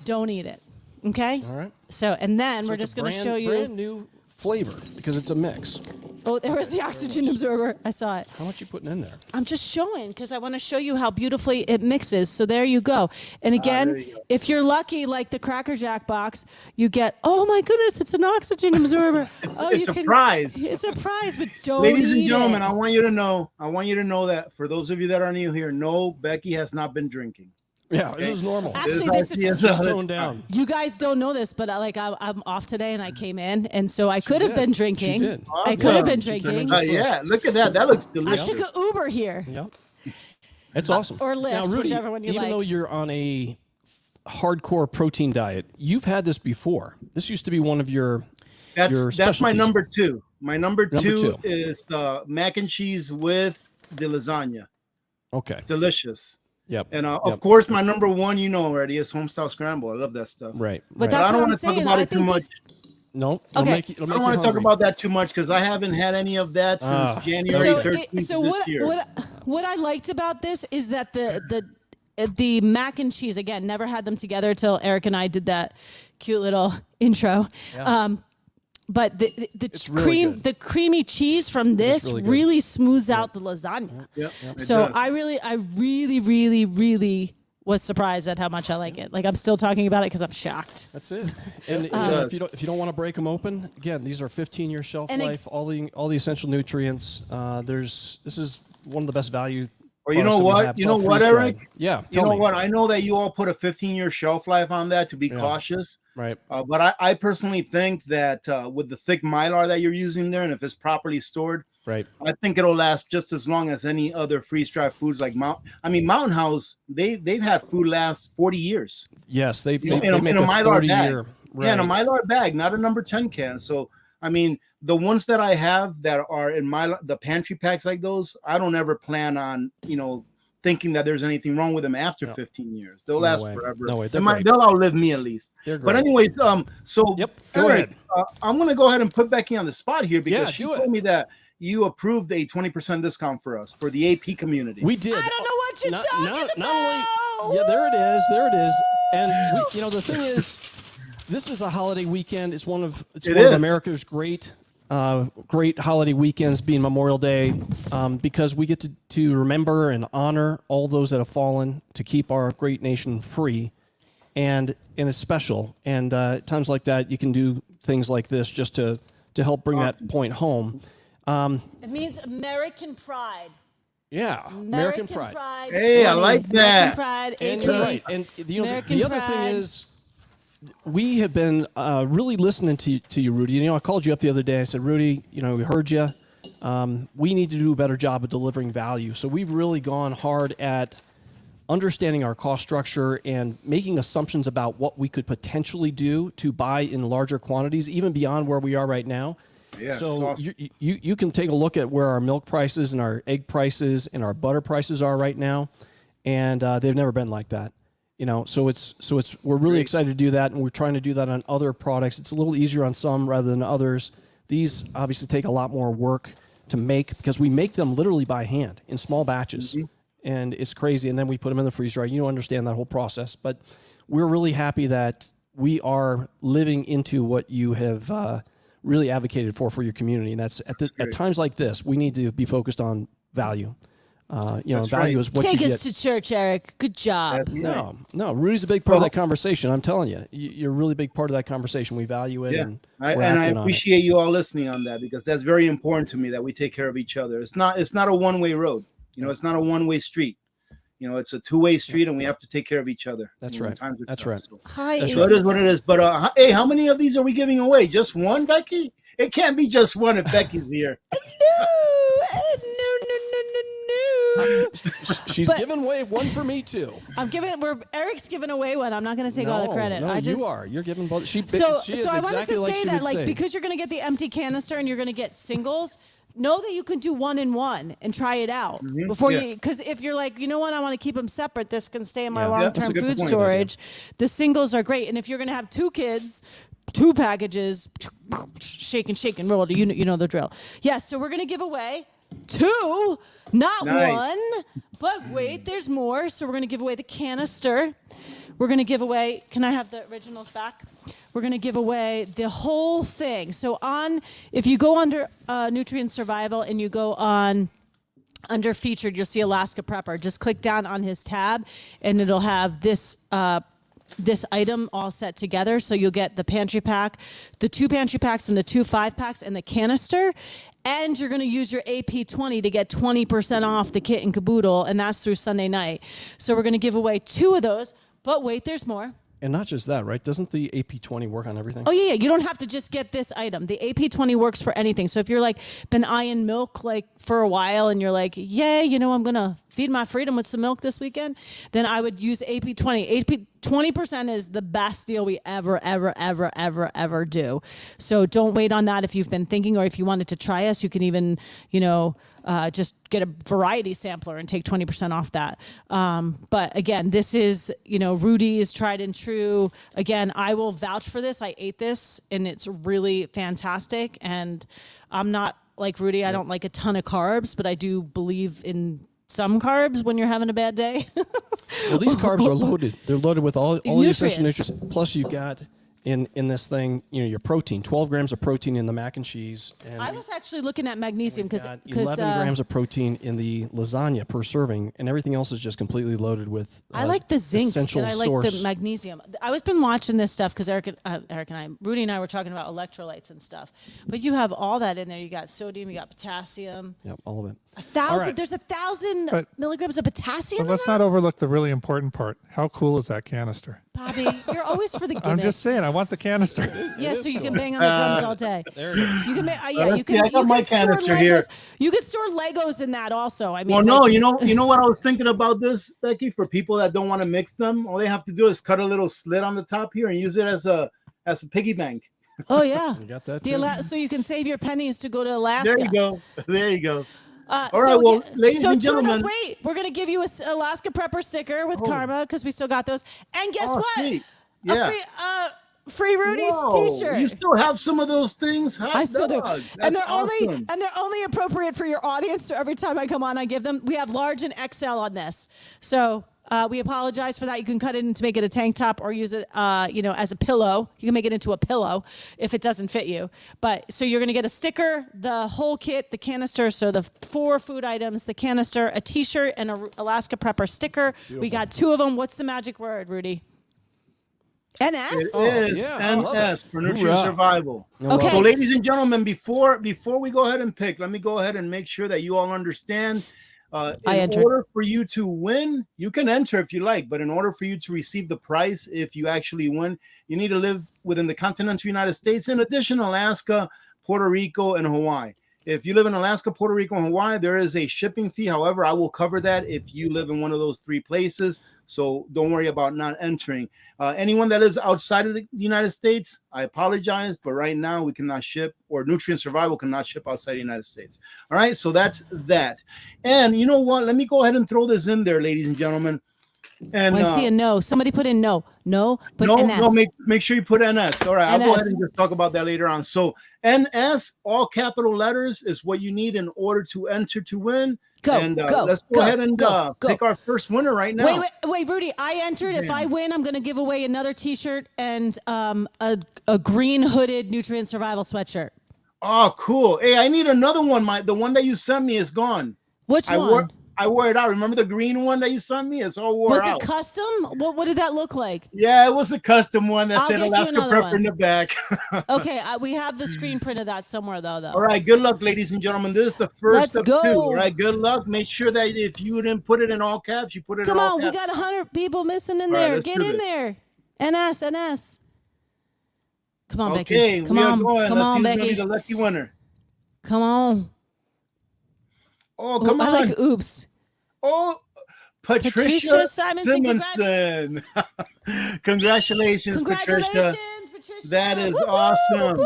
don't eat it. Okay? All right. So, and then we're It's a just going to brand- show you. brand new flavor because it's a mix. Oh, there was the oxygen absorber. I saw it. How much you putting in there? I'm just showing because I want to show you how beautifully it mixes. So there you go. And again, there you go. if you're lucky, like the Cracker Jack box, you get, oh my goodness, it's an oxygen absorber. Oh, It's you a can, prize. It's a prize, but don't Ladies and eat gentlemen, it. I want you to know that for those of you that are new here, no, Becky has not been drinking. Yeah, this is normal. Actually, This this is. idea- Just that's toned down. fine. You guys don't know this, but I'm off today and I came in, and so I could have did. been She drinking. did. I could have been She came in drinking. just- Yeah, look at that. That looks I delicious. took an Uber here. Yeah. It's awesome. or Lyft, now, Rudy, whichever one you even like. though you're on a hardcore protein diet, you've had this before. This used to be one of your That's my specialties. number two. My number Number two two. is mac and cheese with the lasagna. Okay. It's delicious. Yep. And Yep. of course, my number one, you know already, is homestyle scramble. I love that stuff. Right. But right. that's I don't what I'm want to talk saying. about I it too think much. this- no. Okay. I don't want to talk about that too much because I haven't had any of that since Ah, January So, 13th so of this what, year. what I liked about this is that the mac and cheese, again, never had them together till Eric and I did that cute little intro. Yeah. But the It's really cream, good. the creamy cheese from this really really, good. smooths out the lasagna. Yep, it So does. I really was surprised at how much I like it. Like I'm still talking about it because I'm shocked. That's it. And does. if you don't want to break them open, again, these are 15-year shelf And it- life. All the essential nutrients. This is one of the best value. Or you products know that we what? have. You It's know all what, freeze-dried. Eric? Yeah. You Tell know me. what? I know that you all put a 15-year shelf life on that to be Yeah. cautious. Right. But I personally think that with the thick mylar that you're using there, and if it's properly stored, Right. I think it'll last just as long as any other freeze-dried foods like Mountain House. They've had food last 40 years. Yes. They In make a a Mylar 30-year. bag. Right. Yeah, in a Mylar bag, not a number 10 can. So I mean, the ones that I have that are in the pantry packs like those, I don't ever plan on thinking that there's anything wrong with them after 15 years. They'll last way. forever. No way. They'll outlive me at least. They're But great. anyways, so Yep. Go Eric, ahead. I'm gonna go ahead and put Becky on the spot here because Yeah, she do it. told me that you approved a 20% discount for us for the AP community. We did. I don't know what you're Not- talking not about. only, yeah, there it is. And the thing is, this is a holiday weekend. It's one of It one of is. America's great holiday weekends, being Memorial Day, because we get to remember and honor all those that have fallen to keep our great nation free, and it's special. And at times like that, you can do things like this just to help bring that point home. It means American pride. Yeah, American pride. Hey, I like American that. pride. And aka you're right. And American the other thing pride. is, we have been really listening to you, Rudy. I called you up the other day. I said, Rudy, we heard you. We need to do a better job of delivering value. So we've really gone hard at understanding our cost structure and making assumptions about what we could potentially do to buy in larger quantities, even beyond where we are right now. Yeah, So awesome. you can take a look at where our milk prices and our egg prices and our butter prices are right now, and they've never been like that. So we're really excited to do that, and we're trying to do that on other products. It's a little easier on some rather than others. These obviously take a lot more work to make because we make them literally by hand in small batches, and it's crazy. And then we put them in the freeze dryer. You don't understand that whole process, but we're really happy that we are living into what you have really advocated for your community, and that's at times like this, we need to be focused on value. That's value right. is what Take you us get. to church, Eric. Good job. That's right. No, Rudy's a big part of that conversation. I'm telling you, you're a really big part of that conversation. We value it, Yeah, and I we're acting on it. appreciate you all listening on that, because that's very important to me, that we take care of each other. It's not a one-way road. It's not a one-way street. It's a two-way street, and we have to take care of each other. That's when right. times are That's tough. right. So, Hi, That's so it is what it is. But hey, how many of these are we giving away? Just one, Becky? It can't be just one if Becky's here. No. She's giving away one for me too. Eric's giving away one. I'm not going to take all the credit. No, you are. You're giving both. She is I exactly wanted to like say she that, would say. because you're going to get the empty canister and you're going to get singles. Know that you can do 1 and 1 and try it out before you. Because if you're like, you know what, I want to keep them separate. This can stay in my that's long-term a good food point. storage. The singles are great, and if you're going to have 2 kids, 2 packages, shake and roll. You know the drill. Yes. So we're going to give away 2, not Nice. 1. But wait, there's more. So we're going to give away the canister. We're going to give away. Can I have the originals back? We're going to give away the whole thing. So if you go under Nutrient Survival and you go on under Featured, you'll see Alaska Prepper. Just click down on his tab, and it'll have this item all set together. So you'll get the pantry pack, the 2 pantry packs and the 2 5-packs and the canister. And you're going to use your AP20 to get 20% off the kit and caboodle, and that's through Sunday night. So we're going to give away 2 of those. But wait, there's more. And not just that, right? Doesn't the AP20 work on everything? Oh, yeah. You don't have to just get this item. The AP20 works for anything. So if you're been eyeing milk for a while and you're like, yay, I'm going to feed my freedom with some milk this weekend, then I would use AP20. AP20% is the best deal we ever do. So don't wait on that if you've been thinking, or if you wanted to try us, you can even, just get a variety sampler and take 20% off that. But again, this is, Rudy is tried and true. Again, I will vouch for this. I ate this and it's really fantastic. And I'm not like Rudy. I don't like a ton of carbs, but I do believe in some carbs when you're having a bad day. Well, these carbs are loaded. They're loaded with all the essential Nutrients. nutrients. Plus, you've got in this thing, your protein, 12 grams of protein in the mac and cheese. And I was actually looking at magnesium because 11 grams of protein in the lasagna per serving, and everything else is just completely loaded with I like the zinc essential and I like source. the magnesium. I've been watching this stuff because Rudy and I were talking about electrolytes and stuff. But you have all that in there. You got sodium, you got potassium. Yep, all of it. 1,000. right. There's 1,000 But- milligrams of potassium. But let's in that? not overlook the really important part. How cool is that canister? Bobby, you're always for the gimmick. I'm just saying, I want the canister. Yeah, so you can bang on the drums all day. There it is. You can, let's you can. see, I got you my can store canister Legos. here. You could store Legos in that also. I mean, Well, no, you know what I was thinking about this, Becky. For people that don't want to mix them, all they have to do is cut a little slit on the top here and use it as a piggy bank. Oh yeah. You got that The too? so you can save your pennies to go to Alaska. There you go. There you go. All right, well, ladies and gentlemen- wait, we're gonna give you a Alaska Prepper sticker with Karma because we still got those. And guess what? Sweet. A Yeah. free Rudy's Whoa, T-shirt. You still have some of those things? Hot I still do, dog. and That's awesome. they're only appropriate for your audience. So every time I come on, I give them. We have large and XL on this, so we apologize for that. You can cut it in to make it a tank top, or use it, as a pillow. You can make it into a pillow if it doesn't fit you. But so you're gonna get a sticker, the whole kit, the canister. So the 4 food items, the canister, a T-shirt, and a Alaska Prepper sticker. We got 2 of them. What's the magic word, Rudy? NS? It is yeah, I love NS it. for Nutrient Hoorah. Survival. Okay. So, ladies and gentlemen, before we go ahead and pick, let me go ahead and make sure that you all understand. I In entered. order for you to win, you can enter if you like, but in order for you to receive the prize, if you actually win, you need to live within the continental United States, in addition to Alaska, Puerto Rico, and Hawaii. If you live in Alaska, Puerto Rico, and Hawaii, there is a shipping fee. However, I will cover that if you live in one of those 3 places. So don't worry about not entering. Anyone that lives outside of the United States, I apologize, but right now we cannot ship, or Nutrient Survival cannot ship outside the United States. All right, so that's that. And you know what? Let me go ahead and throw this in there, ladies and gentlemen. And I see a no. Somebody put in no. No, but NS. no, make sure you put NS. All right, I'll go NS. ahead and just talk about that later on. So NS, all capital letters, is what you need in order to enter to win. Go, and go, let's go ahead and go. pick our first winner right now. Wait, Rudy. I entered. If I win, I'm going to give away another T-shirt and a green hooded Nutrient Survival sweatshirt. Oh, cool. Hey, I need another one. The one that you sent me is gone. Which one? I wore it out. Remember the green one that you sent me? It's all wore Was out. it custom? What did that look like? Yeah, it was a custom one that I'll said get you Alaska another Prepper one. in the back. Okay, we have the screen print of that somewhere though. All right, good luck, ladies and gentlemen. This is the first Let's of two. go. All right, good luck. Make sure that if you didn't put it in all caps, you put it Come in all on, caps. we got 100 people missing in All right, there. let's Get do in this. there. NS. Come on, Okay, Becky. Come we are on. going. Come Let's on, see who's going to be Becky. the lucky winner. Come on. Oh, come I on. like oops. Oh, Patricia Patricia Simonson, Simonson. Congratulations, Patricia. Congratulations, Patricia. That is Woo, woo, awesome. woo.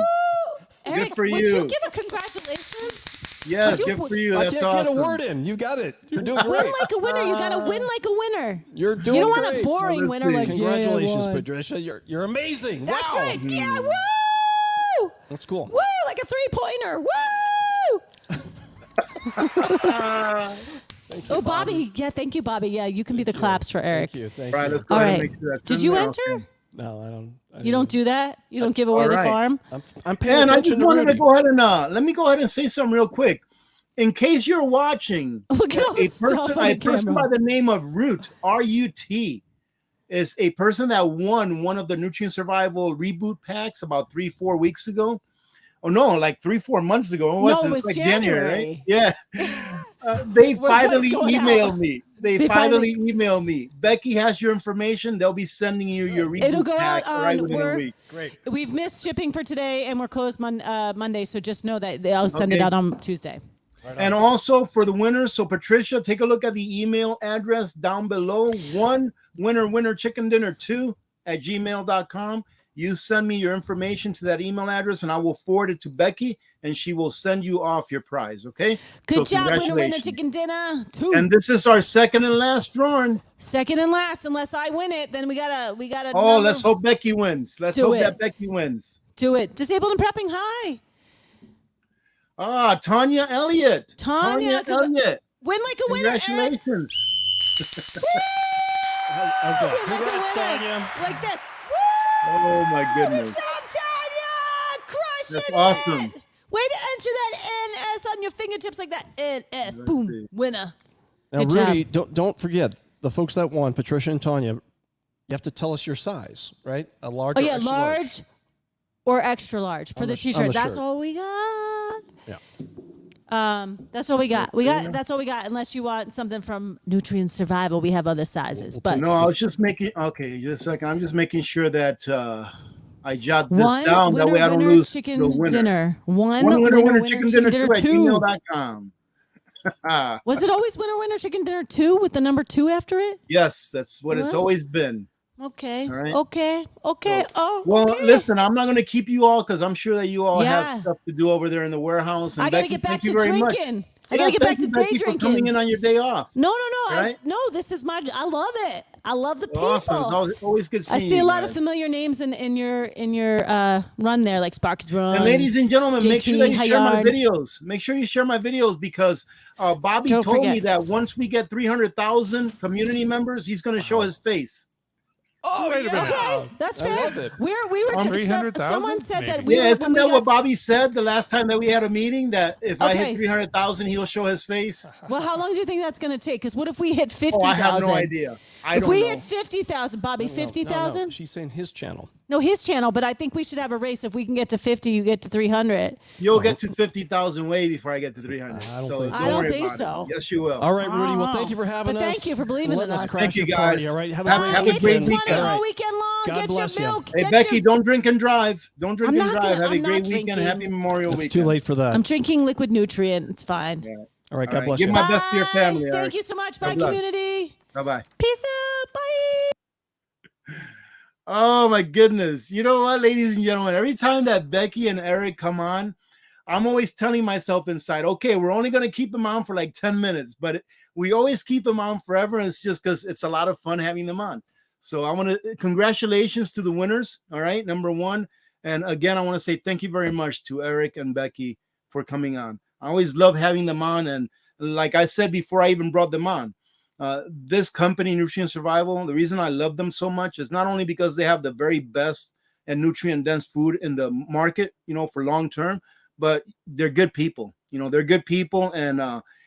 Eric, for would you. you give a congratulations? Yes, Would you- good for you. I That's can't get a awesome. word in. You got it. You're doing Win great. like a winner. You got to win like a winner. You're doing You don't want a great. boring Let's winner see. like Congratulations, yeah, I won. Patricia. You're amazing. That's wow. right. Yeah, woo! That's cool. Woo! Like a 3-pointer. Woo! Oh, Bobby. Yeah, thank you, Bobby. Yeah, you can be the claps for Eric. Thank you. Thank All right, you. let's go All ahead right. and make sure that's Did in you there. enter? Okay. No, I don't. You don't do that? You don't give away All the right. farm? I'm paying And I attention just to wanted to Rudy. go ahead and let me go ahead and say something real quick. In case you're watching, Look at all a the stuff person, on a the person by camera. the name of Root, R-U-T, is a person that won one of the Nutrient Survival reboot packs about 3-4 weeks ago. Oh no, like 3-4 months ago. When was No, it this? was Like January, right? January. Yeah. They Where finally one's going emailed out. me. They They finally emailed me. Becky has your information. They'll be sending you your reboot It'll go pack out right on within a week. Great. We've missed shipping for today, and we're closed Monday, so just know that they'll send it Okay. out on Tuesday. And also for the winners, so Patricia, take a look at the email address down below. 1 winner chicken dinner 2 at gmail.com. You send me your information to that email address and I will forward it to Becky and she will send you off your prize. Okay. Good So job, winner, congratulations. chicken dinner. 2. And this is our second and last drawing. Second and last, unless I win it, then we gotta. Oh, number. let's hope Becky wins. Let's Do hope it. that Becky wins. Do it. Disabled and prepping. Hi, Tanya Elliott. Tanya, Elliott. win like a winner. Eric. Congratulations. How's that? Win like a Congrats, winner. Tanya. Like this. Woo! Oh my Good goodness. job, Tanya. Crushing That's it. awesome. Way to enter that NS on your fingertips like that. NS. Boom. see. Winner. Now, Good Rudy, job. don't forget the folks that won, Patricia and Tanya. You have to tell us your size, right? A large. Oh or yeah, extra large or extra large for On the the t-shirt. That's shirt. all we got. Yeah. That's all we got. That's all we got. Unless you want something from Nutrient Survival, we have other sizes. But No, I was just making. Okay, just a second. I'm just making sure that I jot this one down. winner, That way I don't winner, lose chicken the winner. dinner. One winner, chicken dinner dinner 2 at 2. gmail.com. Was it always winner, chicken dinner 2 with the number 2 after it? Yes, that's what it's Was? always been. Okay. All right. Okay. Well, okay. listen, I'm not going to keep you all because I'm sure that you all Yeah. have stuff to do over there in the warehouse. And I gotta Becky, get back thank to you very much. drinking. I gotta get back thank to you, day Becky, for drinking. coming in on your day off. No. Right? No, this is my. I love it. I love the people. Awesome. It's always good seeing I see you a lot guys. of familiar names in your run there, like Sparky's Run. And ladies and gentlemen, make sure that you JT, share my Hayard. videos. Make sure you share my videos because Bobby Don't told me forget. that once we get 300,000 community members, he's going to show his face. Oh, Wait a minute. Okay, that's I fair. love it. We were On just 300,000? someone said that Maybe. we Yeah, were, isn't when we that what got- Bobby said the last time that we had a meeting? That if I Okay. hit 300,000, he'll show his face. Well, how long do you think that's going to take? Because what if we hit Oh, 50,000? I have no idea. I If don't we know. hit 50,000, Bobby, No, 50,000? she's saying his channel. No, his channel. But I think we should have a race. If we can get to 50, you get to 300. You'll get to 50,000 way before I get to 300. I don't so think so. I don't worry think about so. it. Yes, you will. All right, Rudy. Well, thank you for having But us. thank you for believing Letting in us us. crash Thank you, your party, guys. all right? Have Have a a great great weekend. weekend. all All right. weekend long. God Get bless you. your milk. Hey, get Becky, your- don't drink and drive. Don't drink I'm and not drive. gonna- Have a I'm great not weekend. drinking. Happy Memorial It's weekend. too late for that. I'm drinking liquid nutrient. It's fine. Yeah. All right. All God right. bless Give you. my best to your Bye. family, Eric. Thank you so much. Bye, God bless. community. Bye-bye. Peace out. Bye. Oh my goodness. You know what, ladies and gentlemen, every time that Becky and Eric come on, I'm always telling myself inside, okay, we're only going to keep them on for like 10 minutes, but we always keep them on forever. And it's just because it's a lot of fun having them on. So I want to congratulations to the winners. All right. Number one. And again, I want to say thank you very much to Eric and Becky for coming on. I always love having them on. And like I said before I even brought them on, this company, Nutrient Survival, the reason I love them so much is not only because they have the very best and nutrient-dense food in the market, for long term, but they're good people. They're good people. And,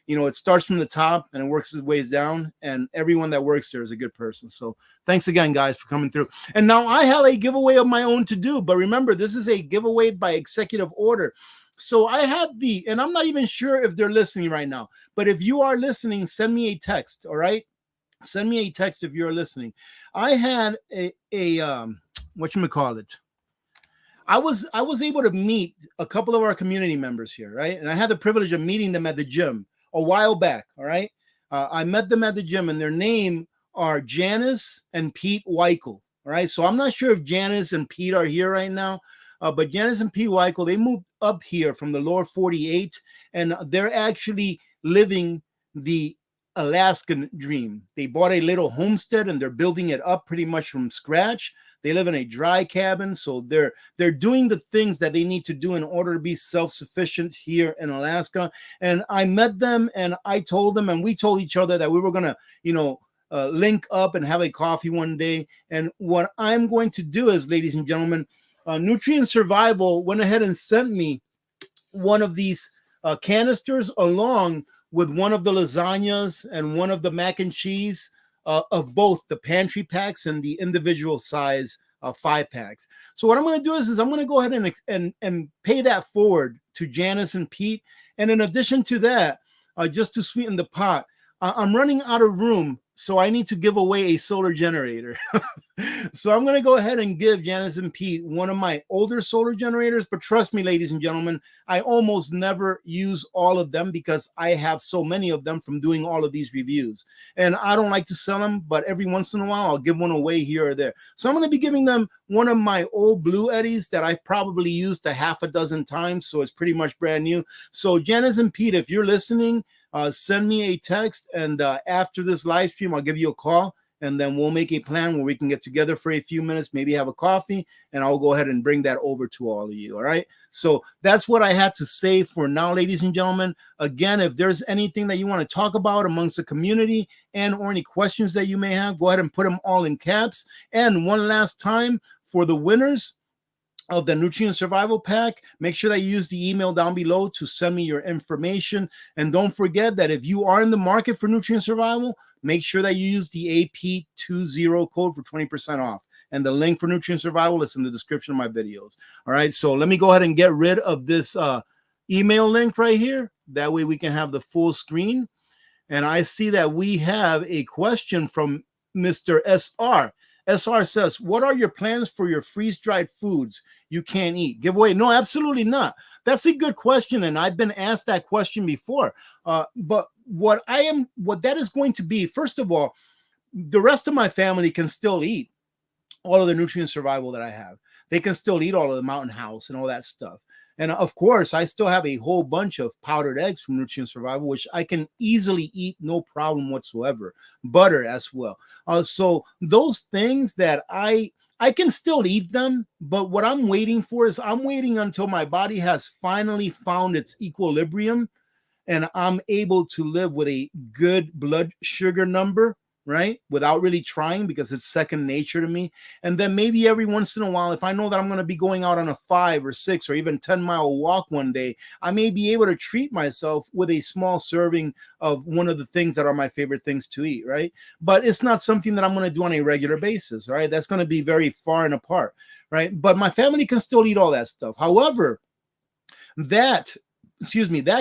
it starts from the top and it works its ways down, and everyone that works there is a good person. So thanks again, guys, for coming through. And now I have a giveaway of my own to do, but remember, this is a giveaway by executive order. So I have and I'm not even sure if they're listening right now, but if you are listening, send me a text. All right. Send me a text if you're listening. I had whatchamacallit. I was able to meet a couple of our community members here, right? And I had the privilege of meeting them at the gym a while back, all right? I met them at the gym, and their name are Janice and Pete Weichel, all right? So I'm not sure if Janice and Pete are here right now, but Janice and Pete Weichel, they moved up here from the lower 48, and they're actually living the Alaskan dream. They bought a little homestead, and they're building it up pretty much from scratch. They live in a dry cabin, so they're doing the things that they need to do in order to be self-sufficient here in Alaska. And I met them, and I told them, and we told each other that we were gonna, link up and have a coffee one day. And what I'm going to do is, ladies and gentlemen, Nutrient Survival went ahead and sent me one of these canisters along with one of the lasagnas and one of the mac and cheese of both the pantry packs and the individual size 5-packs. So what I'm going to do is I'm going to go ahead and pay that forward to Janice and Pete. And in addition to that, just to sweeten the pot, I'm running out of room, so I need to give away a solar generator. So I'm going to go ahead and give Janice and Pete one of my older solar generators. But trust me, ladies and gentlemen, I almost never use all of them because I have so many of them from doing all of these reviews. And I don't like to sell them, but every once in a while, I'll give one away here or there. So I'm going to be giving them one of my old Blue Eddies that I've probably used a half a dozen times. So it's pretty much brand new. So Janice and Pete, if you're listening, send me a text, and after this live stream, I'll give you a call, and then we'll make a plan where we can get together for a few minutes, maybe have a coffee, and I'll go ahead and bring that over to all of you. All right. So that's what I had to say for now, ladies and gentlemen. Again, if there's anything that you want to talk about amongst the community or any questions that you may have, go ahead and put them all in caps. And one last time, for the winners of the Nutrient Survival Pack, make sure that you use the email down below to send me your information. And don't forget that if you are in the market for Nutrient Survival, make sure that you use the AP20 code for 20% off. And the link for Nutrient Survival is in the description of my videos. All right, so let me go ahead and get rid of this email link right here. That way we can have the full screen. And I see that we have a question from Mr. SR. SR says, what are your plans for your freeze-dried foods you can't eat? Giveaway? No, absolutely not. That's a good question, and I've been asked that question before. But what that is going to be, first of all, the rest of my family can still eat all of the Nutrient Survival that I have. They can still eat all of the Mountain House and all that stuff. And of course, I still have a whole bunch of powdered eggs from Nutrient Survival, which I can easily eat, no problem whatsoever. Butter as well. So those things that I can still eat them, but what I'm waiting for is I'm waiting until my body has finally found its equilibrium and I'm able to live with a good blood sugar number, right? Without really trying, because it's second nature to me. And then maybe every once in a while, if I know that I'm going to be going out on a 5 or 6 or even 10-mile walk one day, I may be able to treat myself with a small serving of one of the things that are my favorite things to eat, right? But it's not something that I'm going to do on a regular basis, right? That's going to be very far and apart, right? But my family can still eat all that stuff. However, that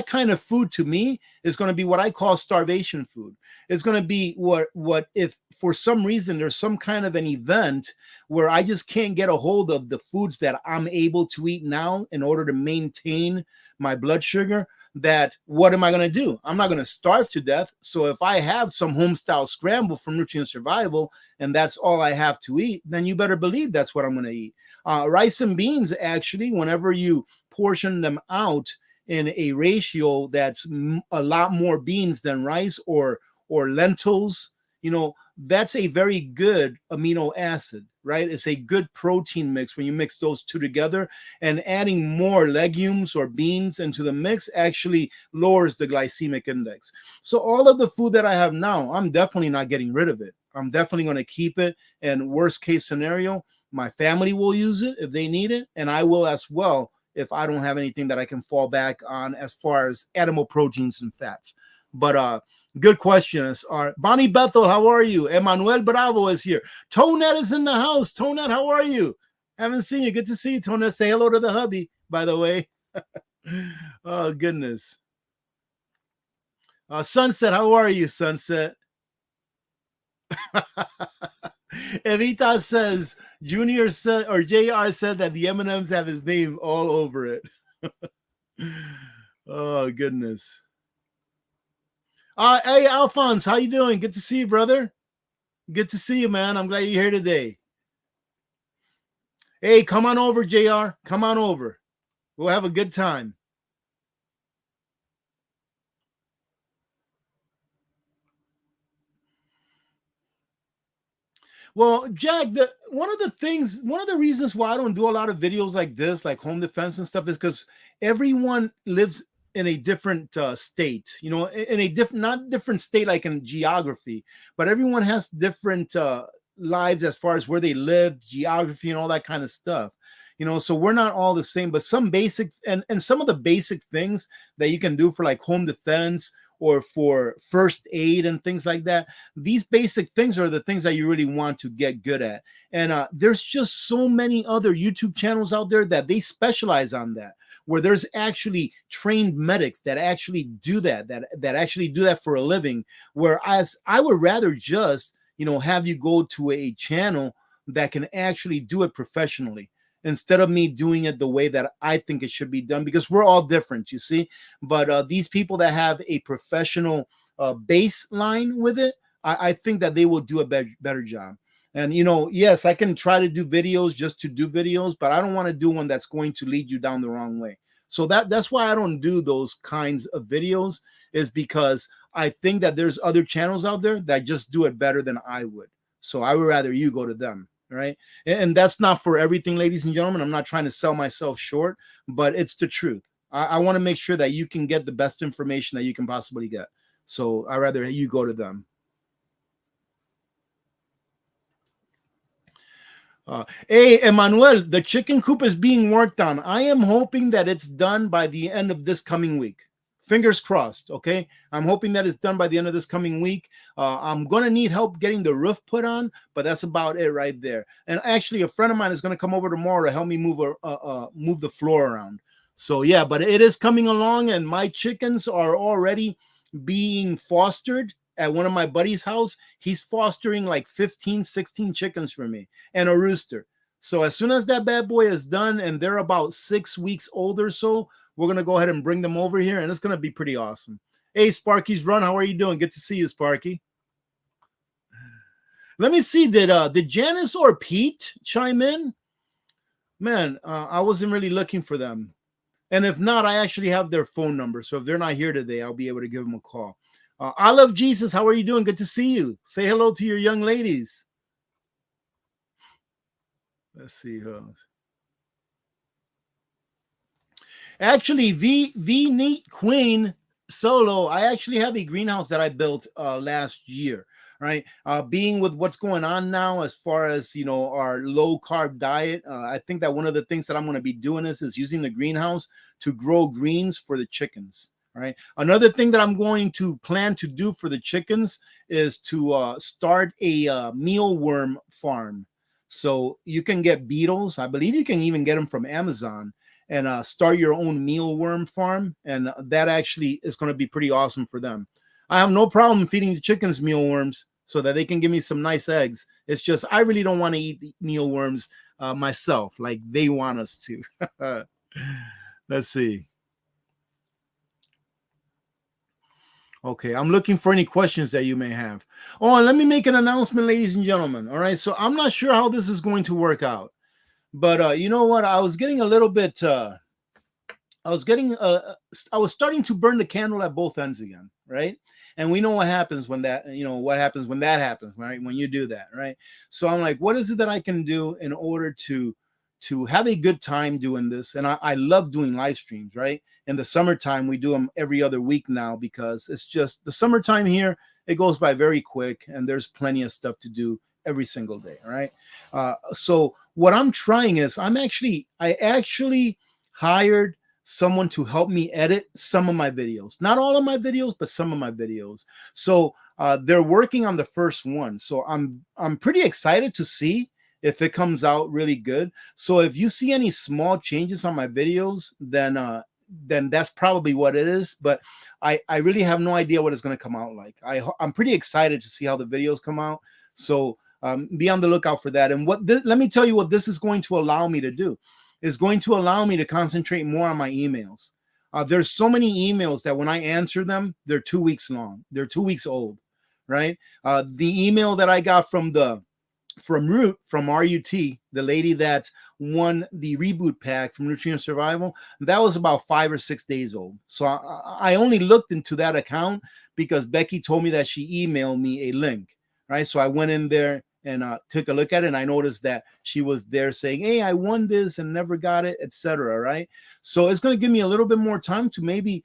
kind of food to me is going to be what I call starvation food. It's going to be what if for some reason there's some kind of an event where I just can't get a hold of the foods that I'm able to eat now in order to maintain my blood sugar, that what am I going to do? I'm not going to starve to death. So if I have some home-style scramble from Nutrient Survival and that's all I have to eat, then you better believe that's what I'm going to eat. Rice and beans, actually, whenever you portion them out in a ratio that's a lot more beans than rice or lentils, that's a very good amino acid, right? It's a good protein mix when you mix those two together, and adding more legumes or beans into the mix actually lowers the glycemic index. So all of the food that I have now, I'm definitely not getting rid of it. I'm definitely going to keep it. And worst case scenario, my family will use it if they need it, and I will as well if I don't have anything that I can fall back on as far as animal proteins and fats. But good questions. Bonnie Bethel, how are you? Emmanuel Bravo is here. Tonette is in the house. Tonette, how are you? Haven't seen you. Good to see you, Tonette. Say hello to the hubby, by the way. Oh, goodness. Sunset, how are you, Sunset? Evita says, Junior said, or JR said that the M&Ms have his name all over it. Oh, goodness. Hey, Alphonse, how you doing? Good to see you, brother. Good to see you, man. I'm glad you're here today. Hey, come on over, JR. Come on over. We'll have a good time. Well, Jack, one of the reasons why I don't do a lot of videos like this, like home defense and stuff, is because everyone lives in a different state, in a different, not different state like in geography, but everyone has different lives as far as where they live, geography, and all that kind of stuff. So we're not all the same, but some basic and some of the basic things that you can do for like home defense or for first aid and things like that. These basic things are the things that you really want to get good at. And there's just so many other YouTube channels out there that they specialize on that, where there's actually trained medics that actually do that actually do that for a living. Whereas I would rather just, have you go to a channel that can actually do it professionally, instead of me doing it the way that I think it should be done, because we're all different, you see. But these people that have a professional baseline with it, I think that they will do a better job. And, yes, I can try to do videos just to do videos, but I don't want to do one that's going to lead you down the wrong way. So that's why I don't do those kinds of videos, is because I think that there's other channels out there that just do it better than I would. So I would rather you go to them. Right. And that's not for everything, ladies and gentlemen. I'm not trying to sell myself short, but it's the truth. I want to make sure that you can get the best information that you can possibly get. So I'd rather you go to them. Hey, Emmanuel, the chicken coop is being worked on. I am hoping that it's done by the end of this coming week. Fingers crossed, okay? I'm hoping that it's done by the end of this coming week. I'm going to need help getting the roof put on, but that's about it right there. And actually, a friend of mine is going to come over tomorrow to help me move the floor around. So, yeah, but it is coming along, and my chickens are already being fostered at one of my buddy's house. He's fostering like 15, 16 chickens for me and a rooster. So as soon as that bad boy is done and they're about 6 weeks old or so, we're going to go ahead and bring them over here, and it's going to be pretty awesome. Hey, Sparky's Run, how are you doing? Good to see you, Sparky. Let me see, did Janice or Pete chime in? Man, I wasn't really looking for them. And if not, I actually have their phone number. So if they're not here today, I'll be able to give them a call. I love Jesus. How are you doing? Good to see you. Say hello to your young ladies. Let's see who else. Actually, V Neat Queen Solo, I actually have a greenhouse that I built last year, right? Being with what's going on now as far as, our low carb diet, I think that one of the things that I'm going to be doing is using the greenhouse to grow greens for the chickens, right? Another thing that I'm going to plan to do for the chickens is to start a mealworm farm. So you can get beetles. I believe you can even get them from Amazon, and start your own mealworm farm. And that actually is going to be pretty awesome for them. I have no problem feeding the chickens mealworms so that they can give me some nice eggs. It's just, I really don't want to eat the mealworms myself like they want us to. Let's see. Okay, I'm looking for any questions that you may have. Oh, and let me make an announcement, ladies and gentlemen. All right, so I'm not sure how this is going to work out. But you know what? I was getting a little bit. I was starting to burn the candle at both ends again, right? And we know what happens when that, what happens when that happens, right? When you do that, right? So I'm like, what is it that I can do in order to have a good time doing this? And I love doing live streams, right? In the summertime, we do them every other week now, because it's just the summertime here. It goes by very quick, and there's plenty of stuff to do every single day. All right. So what I'm trying is I actually hired someone to help me edit some of my videos. Not all of my videos, but some of my videos. So they're working on the first one. So I'm pretty excited to see if it comes out really good. So if you see any small changes on my videos, then that's probably what it is. But I really have no idea what it's going to come out like. I'm pretty excited to see how the videos come out. So be on the lookout for that. And let me tell you what this is going to allow me to do. Is going to allow me to concentrate more on my emails. There's so many emails that when I answer them, they're 2 weeks long. They're 2 weeks old, right? The email that I got from RUT, the lady that won the reboot pack from Nutrient Survival, that was about 5 or 6 days old. So I only looked into that account because Becky told me that she emailed me a link, right? So I went in there and took a look at it, and I noticed that she was there saying, hey, I won this and never got it, etc. Right? So it's going to give me a little bit more time to maybe,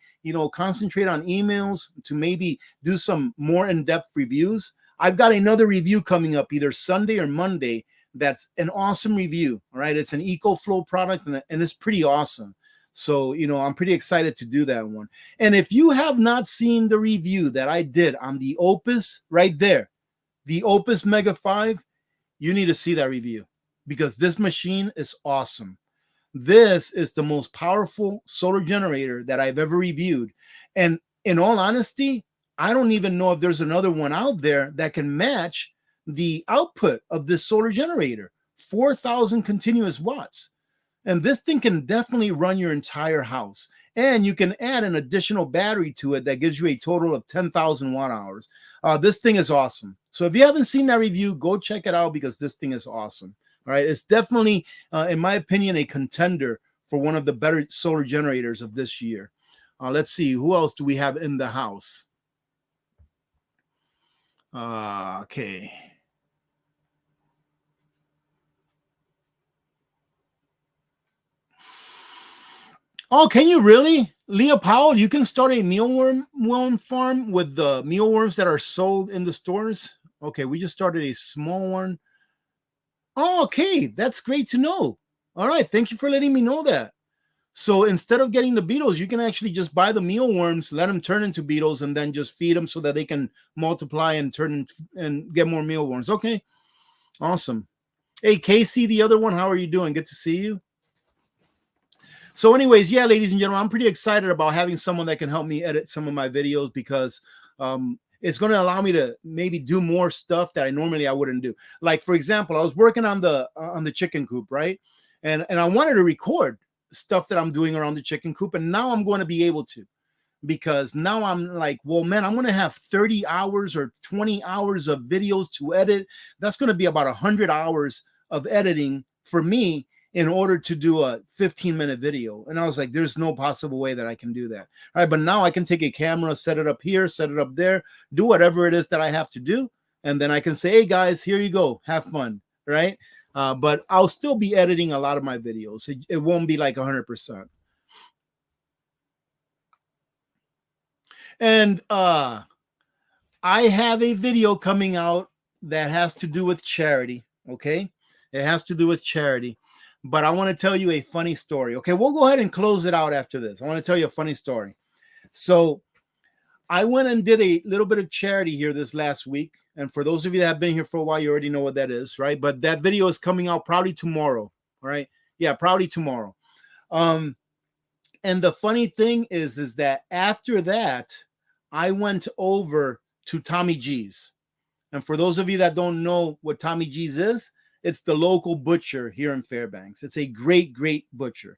concentrate on emails, to maybe do some more in-depth reviews. I've got another review coming up either Sunday or Monday. That's an awesome review. All right. It's an EcoFlow product and it's pretty awesome. So, I'm pretty excited to do that one. And if you have not seen the review that I did on the Opus right there, the Opus Mega 5, you need to see that review because this machine is awesome. This is the most powerful solar generator that I've ever reviewed. And in all honesty, I don't even know if there's another one out there that can match the output of this solar generator, 4,000 continuous watts. And this thing can definitely run your entire house. And you can add an additional battery to it that gives you a total of 10,000 watt hours. This thing is awesome. So if you haven't seen that review, go check it out because this thing is awesome. All right. It's definitely, in my opinion, a contender for one of the better solar generators of this year. Let's see. Who else do we have in the house? Okay. Oh, can you really? Leah Powell, you can start a mealworm farm with the mealworms that are sold in the stores. Okay, we just started a small one. Oh, okay, that's great to know. All right, thank you for letting me know that. So instead of getting the beetles, you can actually just buy the mealworms, let them turn into beetles, and then just feed them so that they can multiply and turn and get more mealworms. Okay, awesome. Hey, Casey, the other one, how are you doing? Good to see you. So anyways, yeah, ladies and gentlemen, I'm pretty excited about having someone that can help me edit some of my videos because it's going to allow me to maybe do more stuff that I wouldn't do. Like, for example, I was working on the chicken coop, right? And I wanted to record stuff that I'm doing around the chicken coop. And now I'm going to be able to, because now I'm like, well, man, I'm going to have 30 hours or 20 hours of videos to edit. That's going to be about 100 hours of editing for me in order to do a 15-minute video. And I was like, there's no possible way that I can do that. All right, but now I can take a camera, set it up here, set it up there, do whatever it is that I have to do. And then I can say, hey guys, here you go, have fun, right? But I'll still be editing a lot of my videos. It won't be like 100%. And I have a video coming out that has to do with charity, okay? It has to do with charity. But I want to tell you a funny story. Okay, we'll go ahead and close it out after this. I want to tell you a funny story. So I went and did a little bit of charity here this last week. And for those of you that have been here for a while, you already know what that is, right? But that video is coming out probably tomorrow, right? Yeah, probably tomorrow. And the funny thing is that after that, I went over to Tommy G's. And for those of you that don't know what Tommy G's is, it's the local butcher here in Fairbanks. It's a great, great butcher.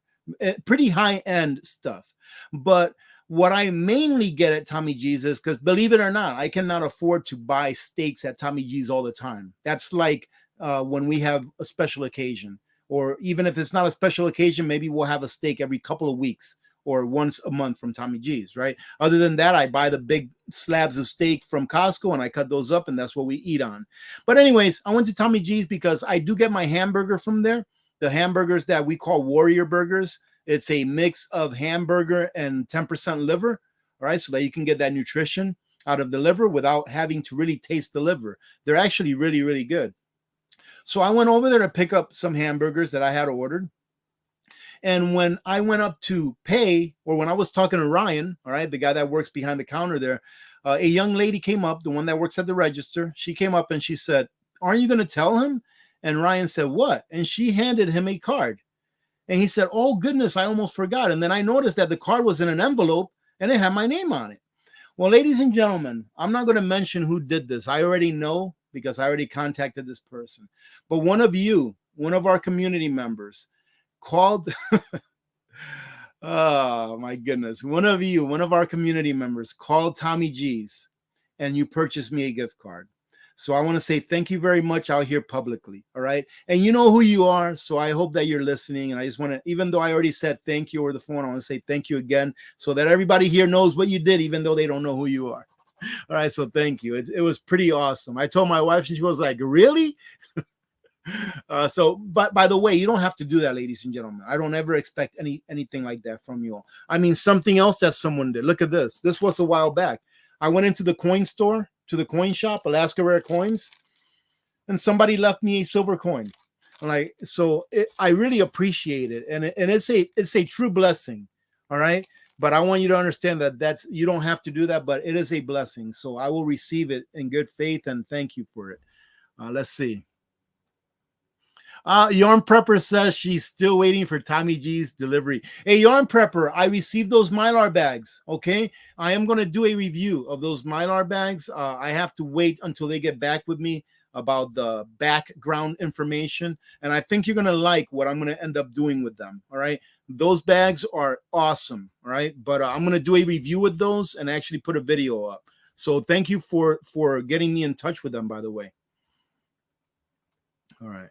Pretty high-end stuff. But what I mainly get at Tommy G's is, because believe it or not, I cannot afford to buy steaks at Tommy G's all the time. That's like when we have a special occasion. Or even if it's not a special occasion, maybe we'll have a steak every couple of weeks or once a month from Tommy G's, right? Other than that, I buy the big slabs of steak from Costco and I cut those up and that's what we eat on. But anyways, I went to Tommy G's because I do get my hamburger from there. The hamburgers that we call Warrior Burgers. It's a mix of hamburger and 10% liver, all right? So that you can get that nutrition out of the liver without having to really taste the liver. They're actually really, really good. So I went over there to pick up some hamburgers that I had ordered. And when I went up to pay, or when I was talking to Ryan, all right, the guy that works behind the counter there, a young lady came up, the one that works at the register. She came up and she said, "Aren't you going to tell him?" And Ryan said, "What?" And she handed him a card. And he said, "Oh, goodness, I almost forgot." And then I noticed that the card was in an envelope and it had my name on it. Well, ladies and gentlemen, I'm not going to mention who did this. I already know because I already contacted this person. But one of you, one of our community members, called. Oh, my goodness. One of you, one of our community members, called Tommy G's and you purchased me a gift card. So I want to say thank you very much out here publicly. All right. And you know who you are. So I hope that you're listening. And I just want to, even though I already said thank you over the phone, I want to say thank you again so that everybody here knows what you did, even though they don't know who you are. All right. So thank you. It was pretty awesome. I told my wife, and she was like, "Really?" But by the way, you don't have to do that, ladies and gentlemen. I don't ever expect anything like that from you all. I mean, something else that someone did. Look at this. This was a while back. I went into the coin store, to the coin shop, Alaska Rare Coins, and somebody left me a silver coin. I really appreciate it, and it's a true blessing. All right, but I want you to understand that you don't have to do that, but it is a blessing. So I will receive it in good faith and thank you for it. Let's see. Yarn Prepper says she's still waiting for Tommy G's delivery. Hey, Yarn Prepper, I received those Mylar bags. Okay, I am going to do a review of those Mylar bags. I have to wait until they get back with me about the background information, and I think you're going to like what I'm going to end up doing with them. All right, those bags are awesome. All right, but I'm going to do a review with those and actually put a video up. So thank you for getting me in touch with them, by the way. All right.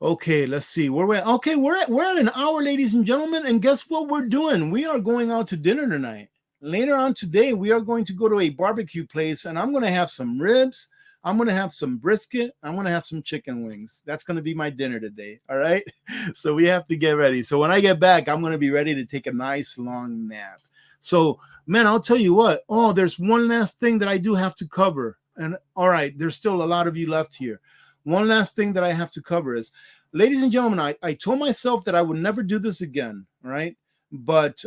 Okay, let's see where we're at. Okay, we're at an hour, ladies and gentlemen, and guess what we're doing? We are going out to dinner tonight. Later on today, we are going to go to a barbecue place, and I'm going to have some ribs. I'm going to have some brisket. I'm going to have some chicken wings. That's going to be my dinner today. All right. So we have to get ready. So when I get back, I'm going to be ready to take a nice long nap. So, man, I'll tell you what. Oh, there's one last thing that I do have to cover. And all right, there's still a lot of you left here. One last thing that I have to cover is, ladies and gentlemen, I told myself that I would never do this again, right? But,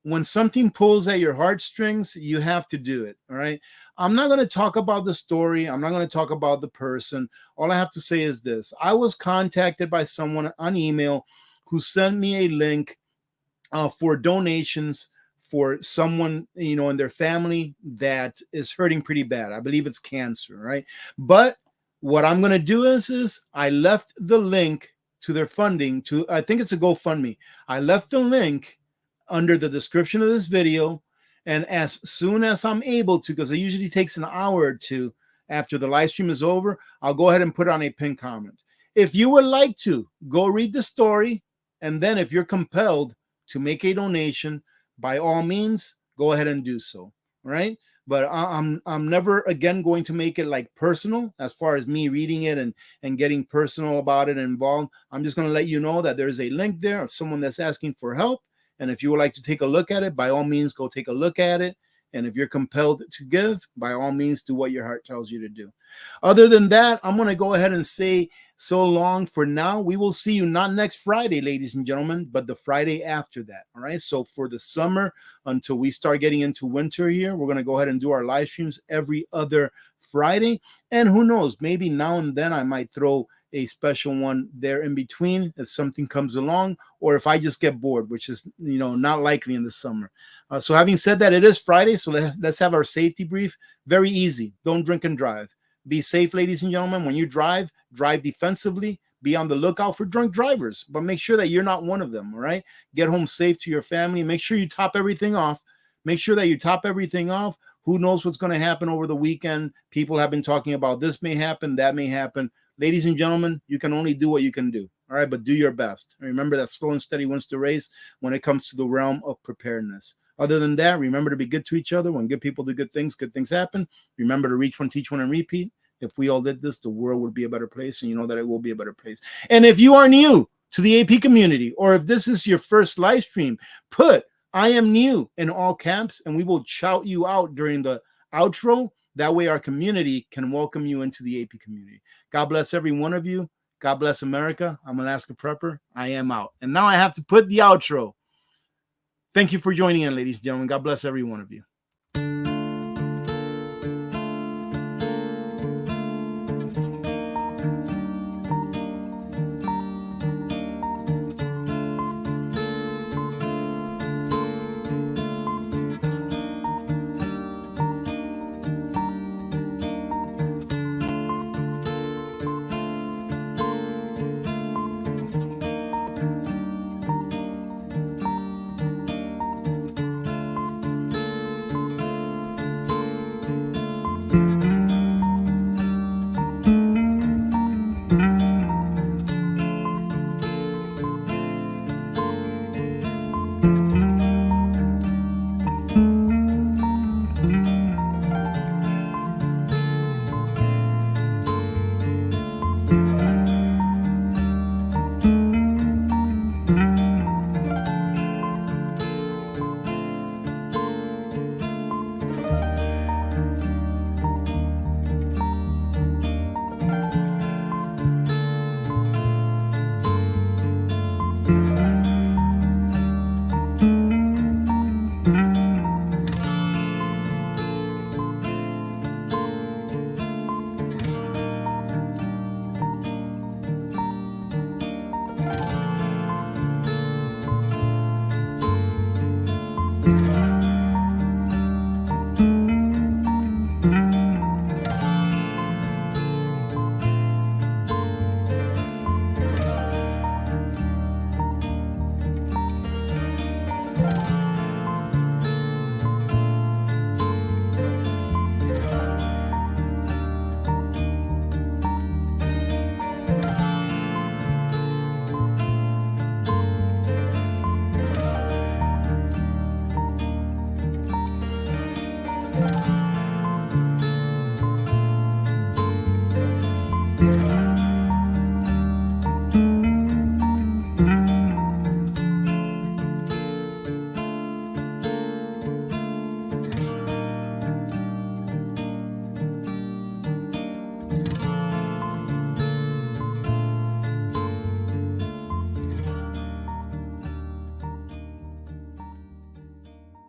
when something pulls at your heartstrings, you have to do it, all right? I'm not going to talk about the story. I'm not going to talk about the person. All I have to say is this. I was contacted by someone on email who sent me a link for donations for someone, in their family that is hurting pretty bad. I believe it's cancer, right? But what I'm going to do is I left the link to their funding I think it's a GoFundMe. I left the link under the description of this video. And as soon as I'm able to, because it usually takes an hour or two after the live stream is over, I'll go ahead and put on a pinned comment. If you would like to, go read the story. And then if you're compelled to make a donation, by all means, go ahead and do so. Right? But I'm never again going to make it like personal as far as me reading it and getting personal about it and involved. I'm just going to let you know that there's a link there of someone that's asking for help. And if you would like to take a look at it, by all means, go take a look at it. And if you're compelled to give, by all means, do what your heart tells you to do. Other than that, I'm going to go ahead and say so long for now. We will see you not next Friday, ladies and gentlemen, but the Friday after that. All right. So for the summer, until we start getting into winter here, we're going to go ahead and do our live streams every other Friday. And who knows, maybe now and then I might throw a special one there in between if something comes along, or if I just get bored, which is, not likely in the summer. So having said that, it is Friday. So let's have our safety brief. Very easy. Don't drink and drive. Be safe, ladies and gentlemen. When you drive defensively. Be on the lookout for drunk drivers, but make sure that you're not one of them. All right. Get home safe to your family. Make sure you top everything off. Who knows what's going to happen over the weekend? People have been talking about this may happen, that may happen. Ladies and gentlemen, you can only do what you can do. All right. But do your best. Remember that slow and steady wins the race when it comes to the realm of preparedness. Other than that, remember to be good to each other. When good people do good things happen. Remember to reach one, teach one, and repeat. If we all did this, the world would be a better place, and you know that it will be a better place. And if you are new to the AP community, or if this is your first live stream, put "I am new" in all caps, and we will shout you out during the outro. That way our community can welcome you into the AP community. God bless every one of you. God bless America. I'm Alaska Prepper. I am out. And now I have to put the outro. Thank you for joining in, ladies and gentlemen. God bless every one of you.